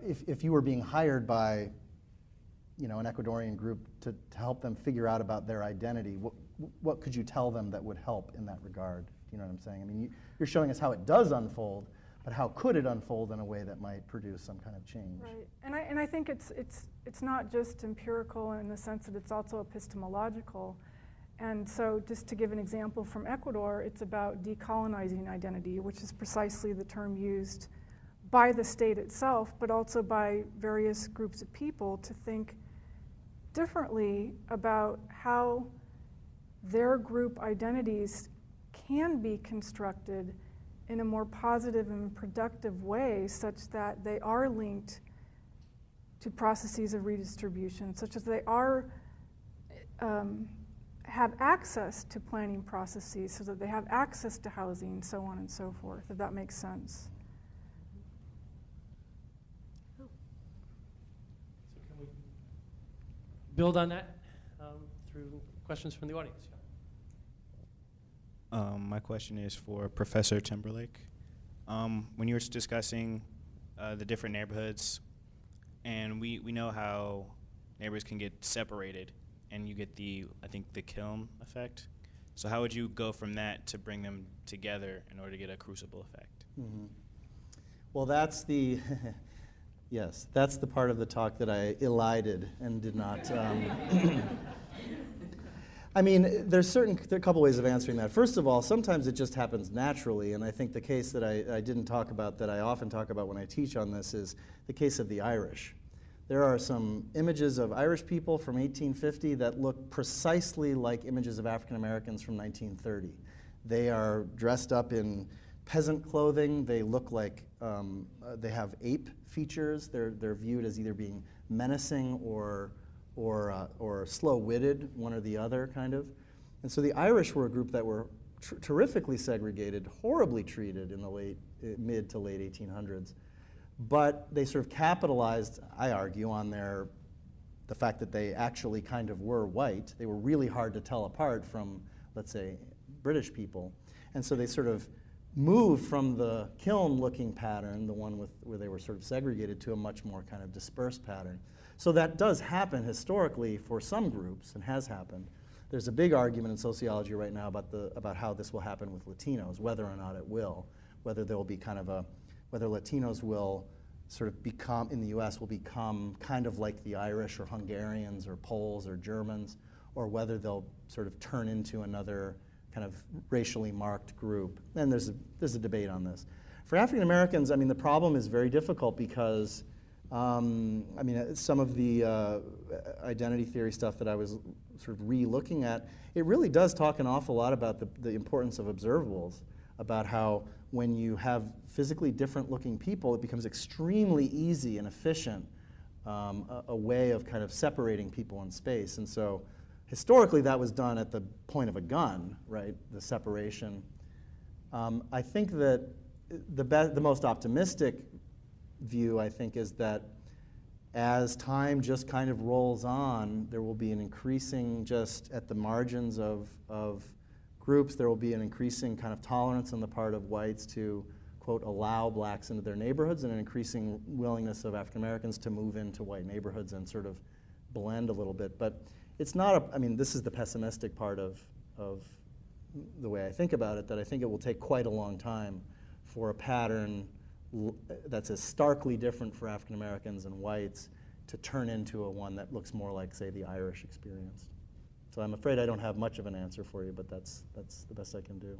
if you were being hired by, you know, an Ecuadorian group to help them figure out about their identity, what could you tell them that would help in that regard? Do you know what I'm saying? I mean, you're showing us how it does unfold, but how could it unfold in a way that might produce some kind of change? Right, and I think it's not just empirical in the sense that it's also epistemological. And so just to give an example from Ecuador, it's about decolonizing identity, which is precisely the term used by the state itself, but also by various groups of people to think differently about how their group identities can be constructed in a more positive and productive way, such that they are linked to processes of redistribution, such as they are have access to planning processes, so that they have access to housing, so on and so forth, if that makes sense. So can we build on that through questions from the audience? My question is for Professor Timberlake. When you were discussing the different neighborhoods, and we know how neighbors can get separated, and you get I think the kiln effect. So how would you go from that to bring them together in order to get a crucible effect? Mm-hmm. Well, that's the, yes, that's the part of the talk that I elided and did not. I mean, there are a couple ways of answering that. First of all, sometimes it just happens naturally, and I think the case that I didn't talk about, that I often talk about when I teach on this, is the case of the Irish. There are some images of Irish people from 1850 that look precisely like images of African Americans from 1930. They are dressed up in peasant clothing. They look like they have ape features. They're viewed as either being menacing or slow-witted, one or the other, kind of. And so the Irish were a group that were terrifically segregated, horribly treated in the mid to late 1800s. But they sort of capitalized, I argue, on the fact that they actually kind of were white. They were really hard to tell apart from, let's say, British people. And so they sort of moved from the kiln-looking pattern, the one where they were sort of segregated, to a much more kind of dispersed pattern. So that does happen historically for some groups, and has happened. There's a big argument in sociology right now about how this will happen with Latinos, whether or not it will, whether there will be kind of whether Latinos will sort of become, in the US, will become kind of like the Irish or Hungarians or Poles or Germans, or whether they'll sort of turn into another kind of racially marked group. And there's a debate on this. For African Americans, I mean, the problem is very difficult because I mean, some of the identity theory stuff that I was sort of re-looking at, it really does talk an awful lot about the importance of observables, about how when you have physically different looking people, it becomes extremely easy and efficient a way of kind of separating people in space. And so historically that was done at the point of a gun, right, the separation. I think that the most optimistic view, I think, is that as time just kind of rolls on, there will be an increasing, just at the margins of groups, there will be an increasing kind of tolerance on the part of whites to, quote, allow blacks into their neighborhoods, and an increasing willingness of African Americans to move into white neighborhoods and sort of blend a little bit. But it's not I mean, this is the pessimistic part of the way I think about it, that I think it will take quite a long time for a pattern that's as starkly different for African Americans and whites to turn into one that looks more like, say, the Irish experience. So I'm afraid I don't have much of an answer for you, but that's the best I can do.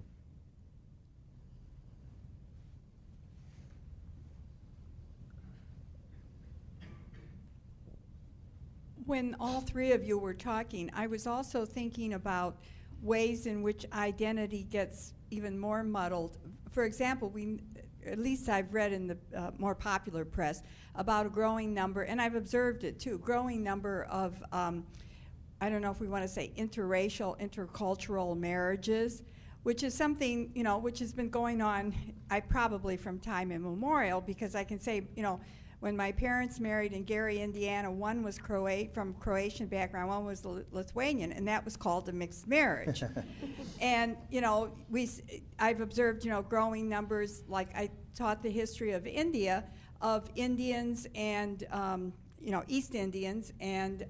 When all three of you were talking, I was also thinking about ways in which identity gets even more muddled. For example, at least I've read in the more popular press about a growing number, and I've observed it too, growing number of, I don't know if we want to say interracial, intercultural marriages, which is something, which has been going on, probably from time immemorial, because I can say, when my parents married in Gary, Indiana, one was from Croatian background, one was Lithuanian, and that was called a mixed marriage. And, I've observed, growing numbers, like I taught the history of India, of Indians and, East Indians and,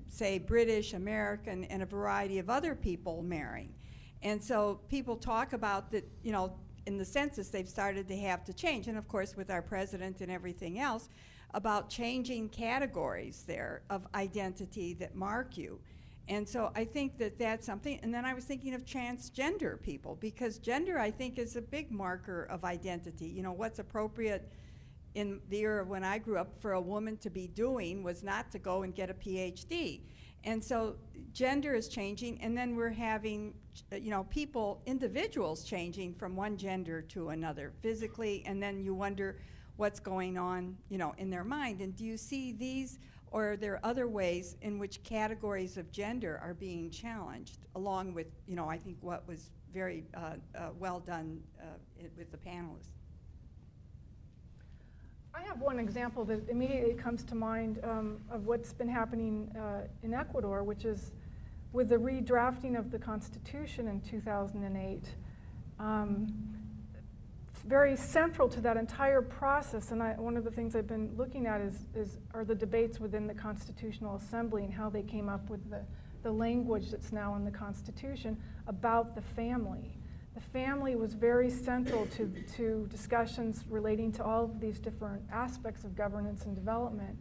say, British, American, and a variety of other people marrying. And so people talk about that, in the census they've started to have to change, and of course with our president and everything else, about changing categories there of identity that mark you. And so I think that that's something. And then I was thinking of transgender people, because gender, I think, is a big marker of identity. What's appropriate in the era when I grew up for a woman to be doing was not to go and get a PhD. And so gender is changing, and then we're having, individuals changing from one gender to another physically, and then you wonder what's going on, in their mind. And do you see these, or are there other ways in which categories of gender are being challenged, along with, I think what was very well done with the panelists? I have one example that immediately comes to mind of what's been happening in Ecuador, which is with the redrafting of the Constitution in 2008. Very central to that entire process, and one of the things I've been looking at are the debates within the Constitutional Assembly and how they came up with the language that's now in the Constitution about the family. The family was very central to discussions relating to all of these different aspects of governance and development.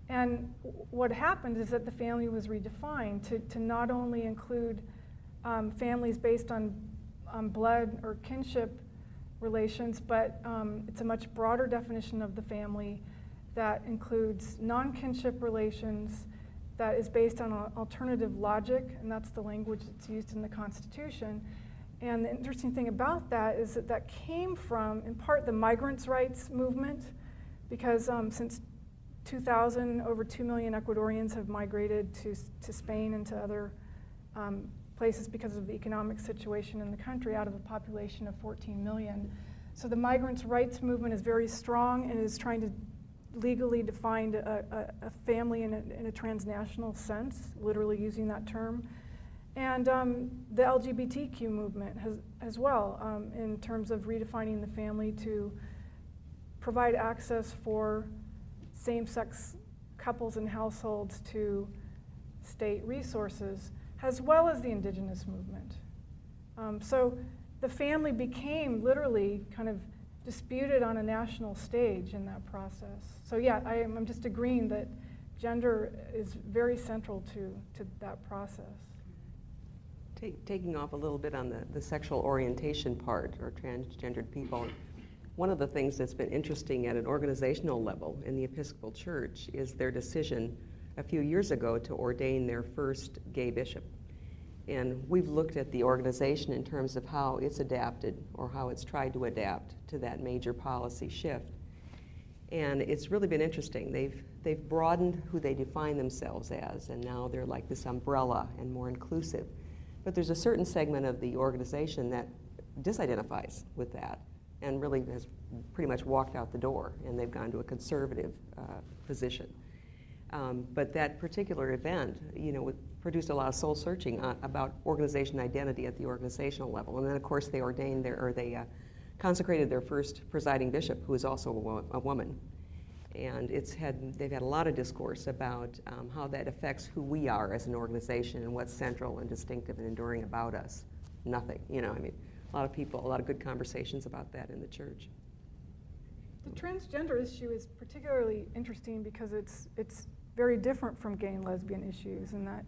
And what happened is that the family was redefined to not only include families based on blood or kinship relations, but it's a much broader definition of the family that includes non-kinship relations, that is based on alternative logic, and that's the language that's used in the Constitution. And the interesting thing about that is that came from, in part, the migrants' rights movement, because since 2000, over 2 million Ecuadorians have migrated to Spain and to other places because of the economic situation in the country, out of a population of 14 million. So the migrants' rights movement is very strong and is trying to legally define a family in a transnational sense, literally using that term. And the LGBTQ movement has as well, in terms of redefining the family to provide access for same-sex couples and households to state resources, as well as the indigenous movement. So the family became literally kind of disputed on a national stage in that process. So yeah, I'm just agreeing that gender is very central to that process. Taking off a little bit on the sexual orientation part, or transgendered people, one of the things that's been interesting at an organizational level in the Episcopal Church is their decision a few years ago to ordain their first gay bishop. And we've looked at the organization in terms of how it's adapted, or how it's tried to adapt to that major policy shift. And it's really been interesting. They've broadened who they define themselves as, and now they're like this umbrella and more inclusive. But there's a certain segment of the organization that disidentifies with that and really has pretty much walked out the door, and they've gone to a conservative position. But that particular event, produced a lot of soul searching about organization identity at the organizational level. And then, of course, they ordained they consecrated their first presiding bishop, who is also a woman. And they've had a lot of discourse about how that affects who we are as an organization and what's central and distinctive and enduring about us. Nothing, a lot of good conversations about that in the church. The transgender issue is particularly interesting because it's very different from gay and lesbian issues, in that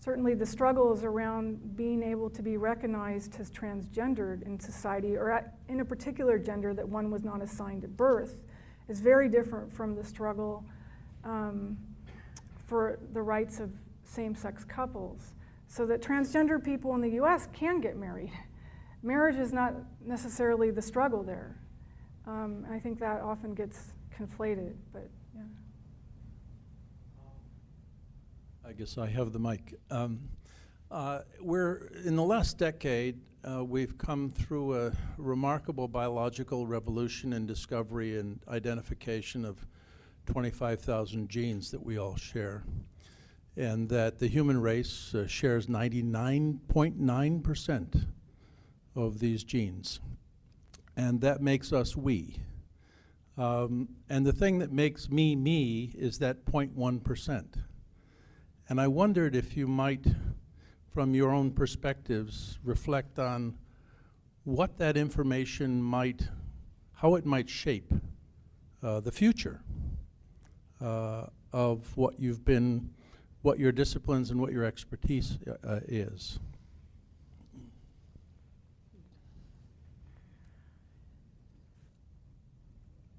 certainly the struggles around being able to be recognized as transgendered in society, or in a particular gender that one was not assigned at birth, is very different from the struggle for the rights of same-sex couples, so that transgender people in the US can get married. Marriage is not necessarily the struggle there. I think that often gets conflated, but yeah. I guess I have the mic. We're in the last decade, we've come through a remarkable biological revolution in discovery and identification of 25,000 genes that we all share, and that the human race shares 99.9% of these genes, and that makes us we. And the thing that makes me me is that 0.1%. And I wondered if you might, from your own perspectives, reflect on what that information might, how it might shape the future of what you've been, what your disciplines and what your expertise is.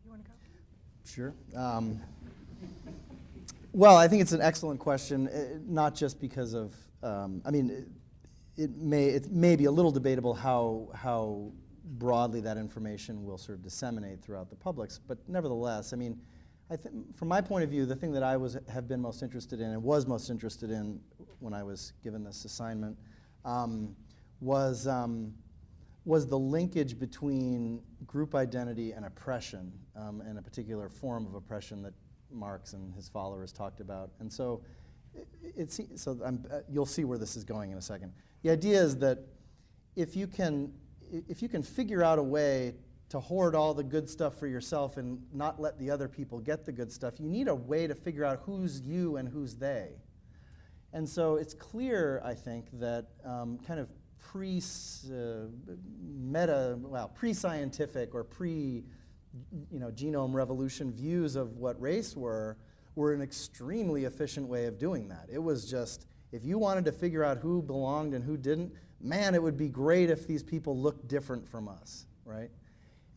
You want to go? Sure. Well, I think it's an excellent question, not just because of, I mean, it may be a little debatable how broadly that information will sort of disseminate throughout the publics, but nevertheless, I mean, from my point of view, the thing that I have been most interested in and was most interested in when I was given this assignment was the linkage between group identity and oppression, and a particular form of oppression that Marx and his followers talked about. And so, you'll see where this is going in a second. The idea is that if you can figure out a way to hoard all the good stuff for yourself and not let the other people get the good stuff, you need a way to figure out who's you and who's they. And so it's clear, I think, that kind of pre-scientific or genome revolution views of what race were an extremely efficient way of doing that. It was just, if you wanted to figure out who belonged and who didn't, man, it would be great if these people looked different from us, right?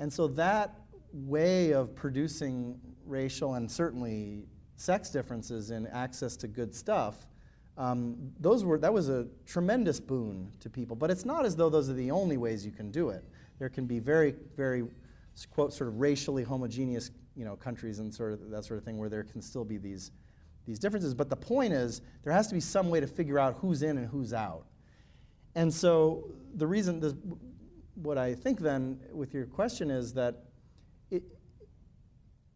And so that way of producing racial and certainly sex differences in access to good stuff, that was a tremendous boon to people. But it's not as though those are the only ways you can do it. There can be very, very, quote, sort of racially homogeneous, countries and sort of that sort of thing where there can still be these differences. But the point is, there has to be some way to figure out who's in and who's out. And so the reason, what I think then with your question is that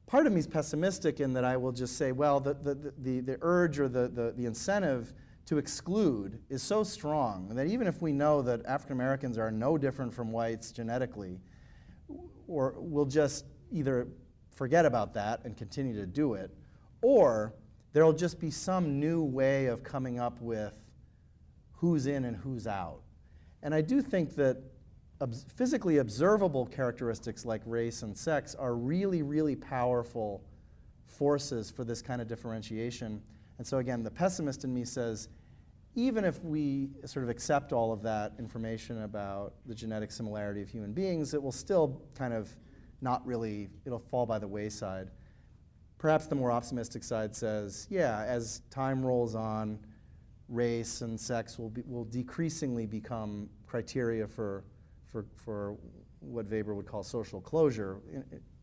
part of me is pessimistic in that I will just say, well, the urge or the incentive to exclude is so strong that even if we know that African Americans are no different from whites genetically, or we'll just either forget about that and continue to do it, or there'll just be some new way of coming up with who's in and who's out. And I do think that physically observable characteristics like race and sex are really, really powerful forces for this kind of differentiation. And so again, the pessimist in me says, even if we sort of accept all of that information about the genetic similarity of human beings, it will still kind of not really, it'll fall by the wayside. Perhaps the more optimistic side says, yeah, as time rolls on, race and sex will decreasingly become criteria for what Weber would call social closure,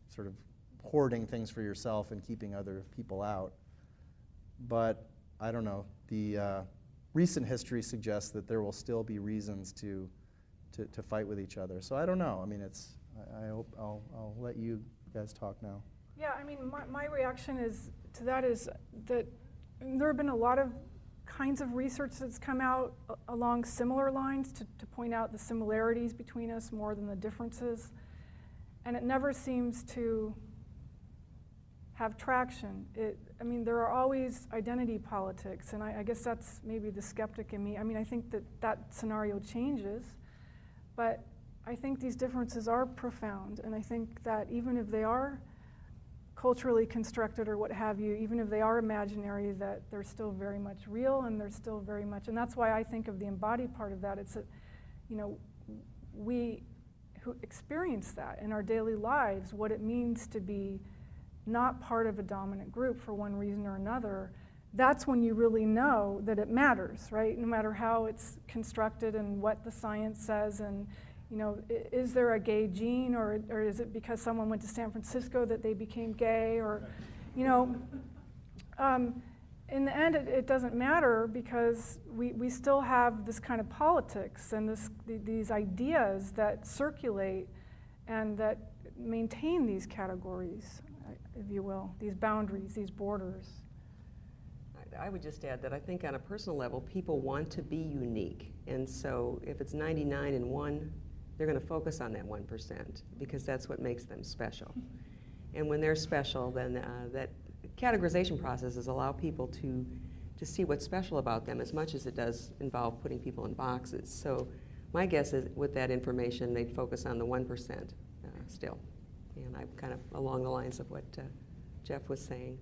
sort of hoarding things for yourself and keeping other people out. But I don't know, the recent history suggests that there will still be reasons to fight with each other. So I don't know. I mean, I hope I'll let you guys talk now. Yeah, I mean, my reaction to that is that there have been a lot of kinds of research that's come out along similar lines to point out the similarities between us more than the differences. And it never seems to have traction. I mean, there are always identity politics, and I guess that's maybe the skeptic in me. I mean, I think that scenario changes, but I think these differences are profound, and I think that even if they are culturally constructed or what have you, even if they are imaginary, that they're still very much real, and they're still very much, and that's why I think of the embodied part of that. It's that, we who experience that in our daily lives, what it means to be not part of a dominant group for one reason or another, that's when you really know that it matters, right? No matter how it's constructed and what the science says, and is there a gay gene, or is it because someone went to San Francisco that they became gay, or in the end, it doesn't matter, because we still have this kind of politics and these ideas that circulate and that maintain these categories, if you will, these boundaries, these borders. I would just add that I think on a personal level, people want to be unique. And so if it's 99 and 1, they're going to focus on that 1% because that's what makes them special. And when they're special, then that categorization processes allow people to see what's special about them as much as it does involve putting people in boxes. So my guess is with that information, they'd focus on the 1% still. And I'm kind of along the lines of what Jeff was saying.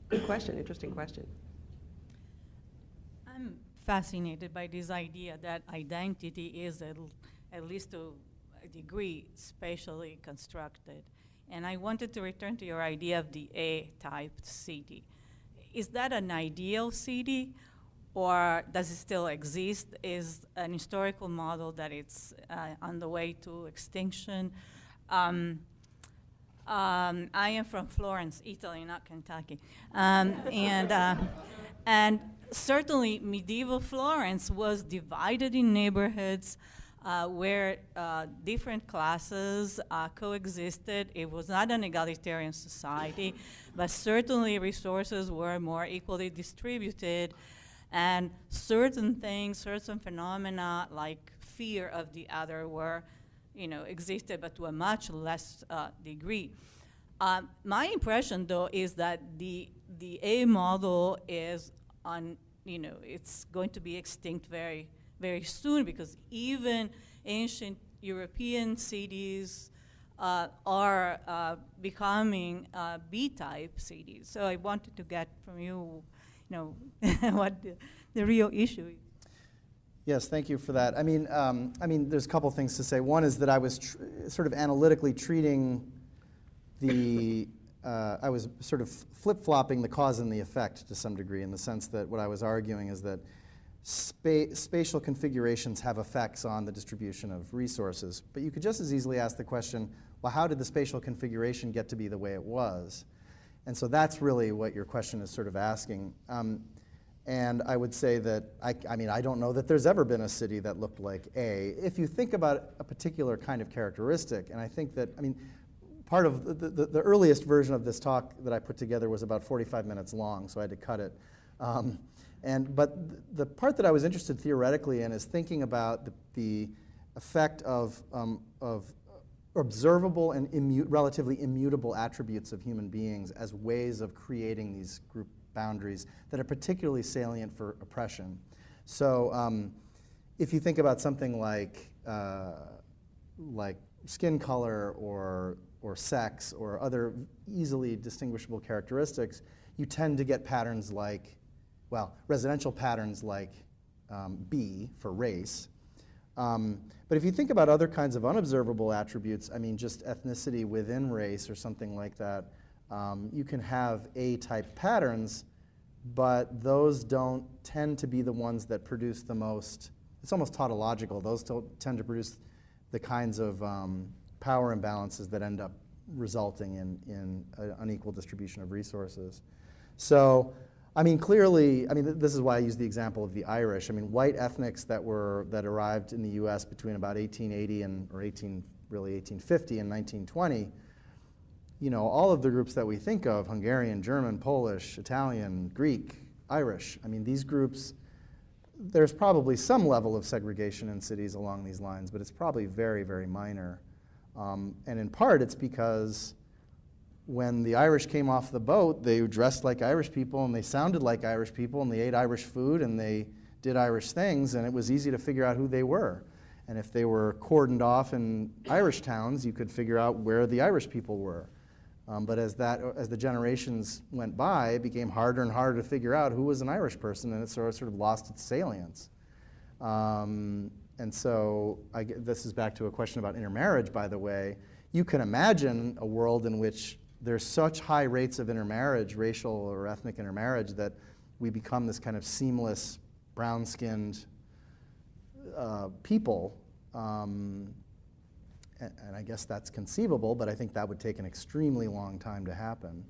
Good question, interesting question. I'm fascinated by this idea that identity is, at least to a degree, spatially constructed. And I wanted to return to your idea of the A-type city. Is that an ideal city, or does it still exist? Is an historical model that it's on the way to extinction? I am from Florence, Italy, not Kentucky. And certainly medieval Florence was divided in neighborhoods where different classes coexisted. It was not an egalitarian society, but certainly resources were more equally distributed, and certain things, certain phenomena like fear of the other were, existed, but to a much less degree. My impression, though, is that the A model is it's going to be extinct very, very soon, because even ancient European cities are becoming B-type cities. So I wanted to get from you, what the real issue is. Yes, thank you for that. I mean, there's a couple things to say. One is that I was sort of analytically treating I was sort of flip-flopping the cause and the effect to some degree, in the sense that what I was arguing is that spatial configurations have effects on the distribution of resources. But you could just as easily ask the question, well, how did the spatial configuration get to be the way it was? And so that's really what your question is sort of asking. And I would say that, I don't know that there's ever been a city that looked like A. If you think about a particular kind of characteristic, and I think that, part of the earliest version of this talk that I put together was about 45 minutes long, so I had to cut it. But the part that I was interested theoretically in is thinking about the effect of observable and relatively immutable attributes of human beings as ways of creating these group boundaries that are particularly salient for oppression. So if you think about something like skin color or sex or other easily distinguishable characteristics, you tend to get patterns like, residential patterns like B for race. But if you think about other kinds of unobservable attributes, just ethnicity within race or something like that, you can have A-type patterns, but those don't tend to be the ones that produce the most, it's almost tautological, those don't tend to produce the kinds of power imbalances that end up resulting in an unequal distribution of resources. So, clearly, this is why I use the example of the Irish. White ethnics that arrived in the U.S. between about 1880 or 1850 and 1920, all of the groups that we think of, Hungarian, German, Polish, Italian, Greek, Irish, these groups, there's probably some level of segregation in cities along these lines, but it's probably very, very minor. And in part, it's because when the Irish came off the boat, they dressed like Irish people, and they sounded like Irish people, and they ate Irish food, and they did Irish things, and it was easy to figure out who they were. And if they were cordoned off in Irish towns, you could figure out where the Irish people were. But as the generations went by, it became harder and harder to figure out who was an Irish person, and it sort of lost its salience. And so this is back to a question about intermarriage, by the way. You can imagine a world in which there's such high rates of intermarriage, racial or ethnic intermarriage, that we become this kind of seamless, brown-skinned people. And I guess that's conceivable, but I think that would take an extremely long time to happen.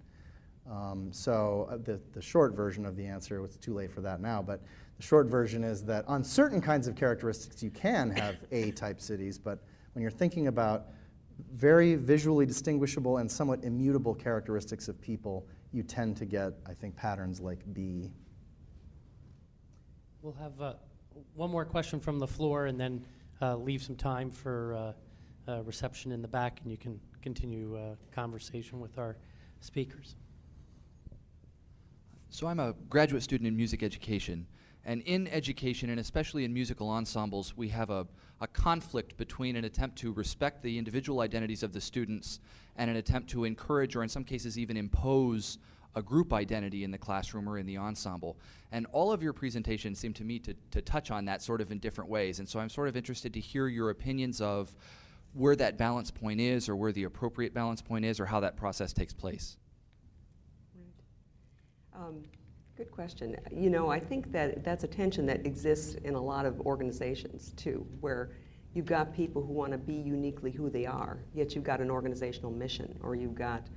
The short version of the answer, it's too late for that now, but the short version is that on certain kinds of characteristics you can have A-type cities, but when you're thinking about very visually distinguishable and somewhat immutable characteristics of people, you tend to get, I think, patterns like B. We'll have one more question from the floor and then leave some time for reception in the back, and you can continue conversation with our speakers. So I'm a graduate student in music education, and in education, and especially in musical ensembles, we have a conflict between an attempt to respect the individual identities of the students and an attempt to encourage, or in some cases even impose, a group identity in the classroom or in the ensemble. And all of your presentations seem to me to touch on that sort of in different ways, and so I'm sort of interested to hear your opinions of where that balance point is, or where the appropriate balance point is, or how that process takes place. Good question. You know, I think that that's a tension that exists in a lot of organizations too, where you've got people who want to be uniquely who they are, yet you've got an organizational mission, or you've got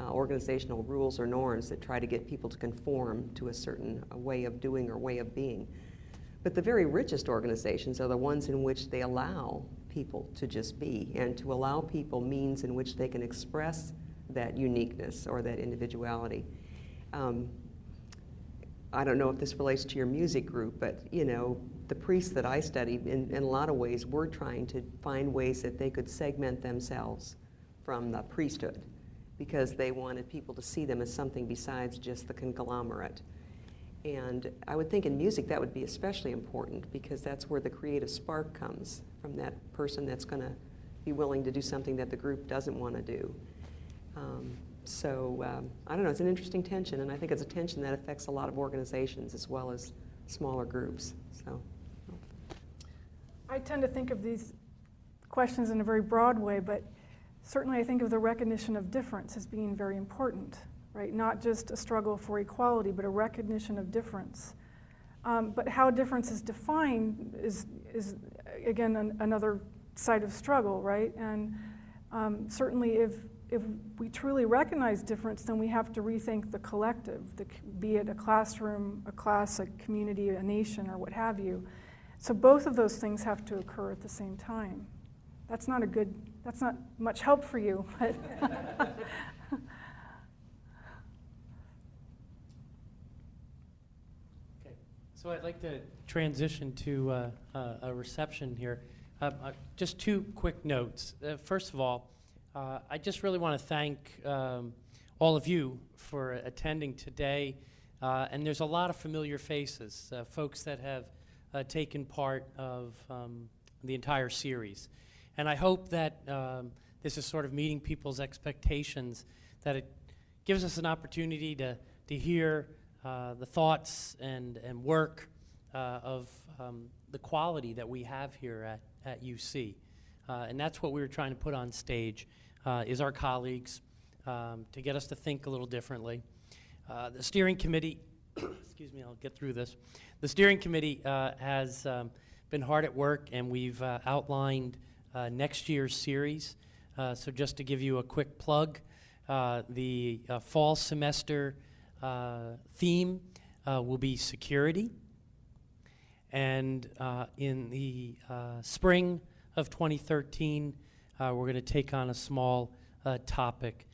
organizational rules or norms that try to get people to conform to a certain way of doing or way of being. But the very richest organizations are the ones in which they allow people to just be, and to allow people means in which they can express that uniqueness or that individuality. I don't know if this relates to your music group, but you know, the priests that I studied, in a lot of ways, were trying to find ways that they could segment themselves from the priesthood, because they wanted people to see them as something besides just the conglomerate. And I would think in music that would be especially important, because that's where the creative spark comes from, that person that's going to be willing to do something that the group doesn't want to do. I don't know, it's an interesting tension, and I think it's a tension that affects a lot of organizations as well as smaller groups. So, I tend to think of these questions in a very broad way, but certainly I think of the recognition of difference as being very important, right? Not just a struggle for equality, but a recognition of difference. But how difference is defined is again, another side of struggle, right? And certainly if we truly recognize difference, then we have to rethink the collective, be it a classroom, a class, a community, a nation, or what have you. So both of those things have to occur at the same time. That's not much help for you, but. Okay, so I'd like to transition to a reception here. Just two quick notes. First of all, I just really want to thank all of you for attending today. And there's a lot of familiar faces, folks that have taken part of the entire series. And I hope that this is sort of meeting people's expectations, that it gives us an opportunity to hear the thoughts and work of the quality that we have here at UC. And that's what we were trying to put on stage, is our colleagues, to get us to think a little differently. The steering committee, excuse me, I'll get through this. The steering committee has been hard at work, and we've outlined next year's series. So just to give you a quick plug, the fall semester theme will be security. And in the spring of 2013, we're going to take on a small topic,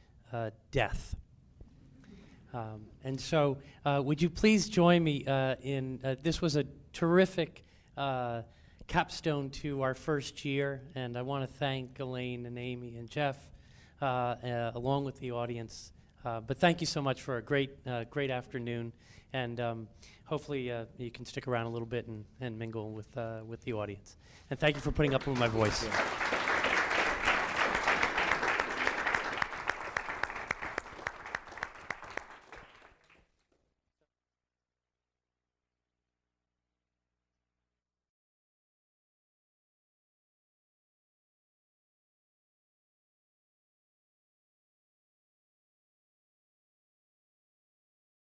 death. And so would you please join me in, this was a terrific capstone to our first year, and I want to thank Elaine and Amy and Jeff, along with the audience. But thank you so much for a great afternoon, and hopefully you can stick around a little bit and mingle with the audience. And thank you for putting up with my voice.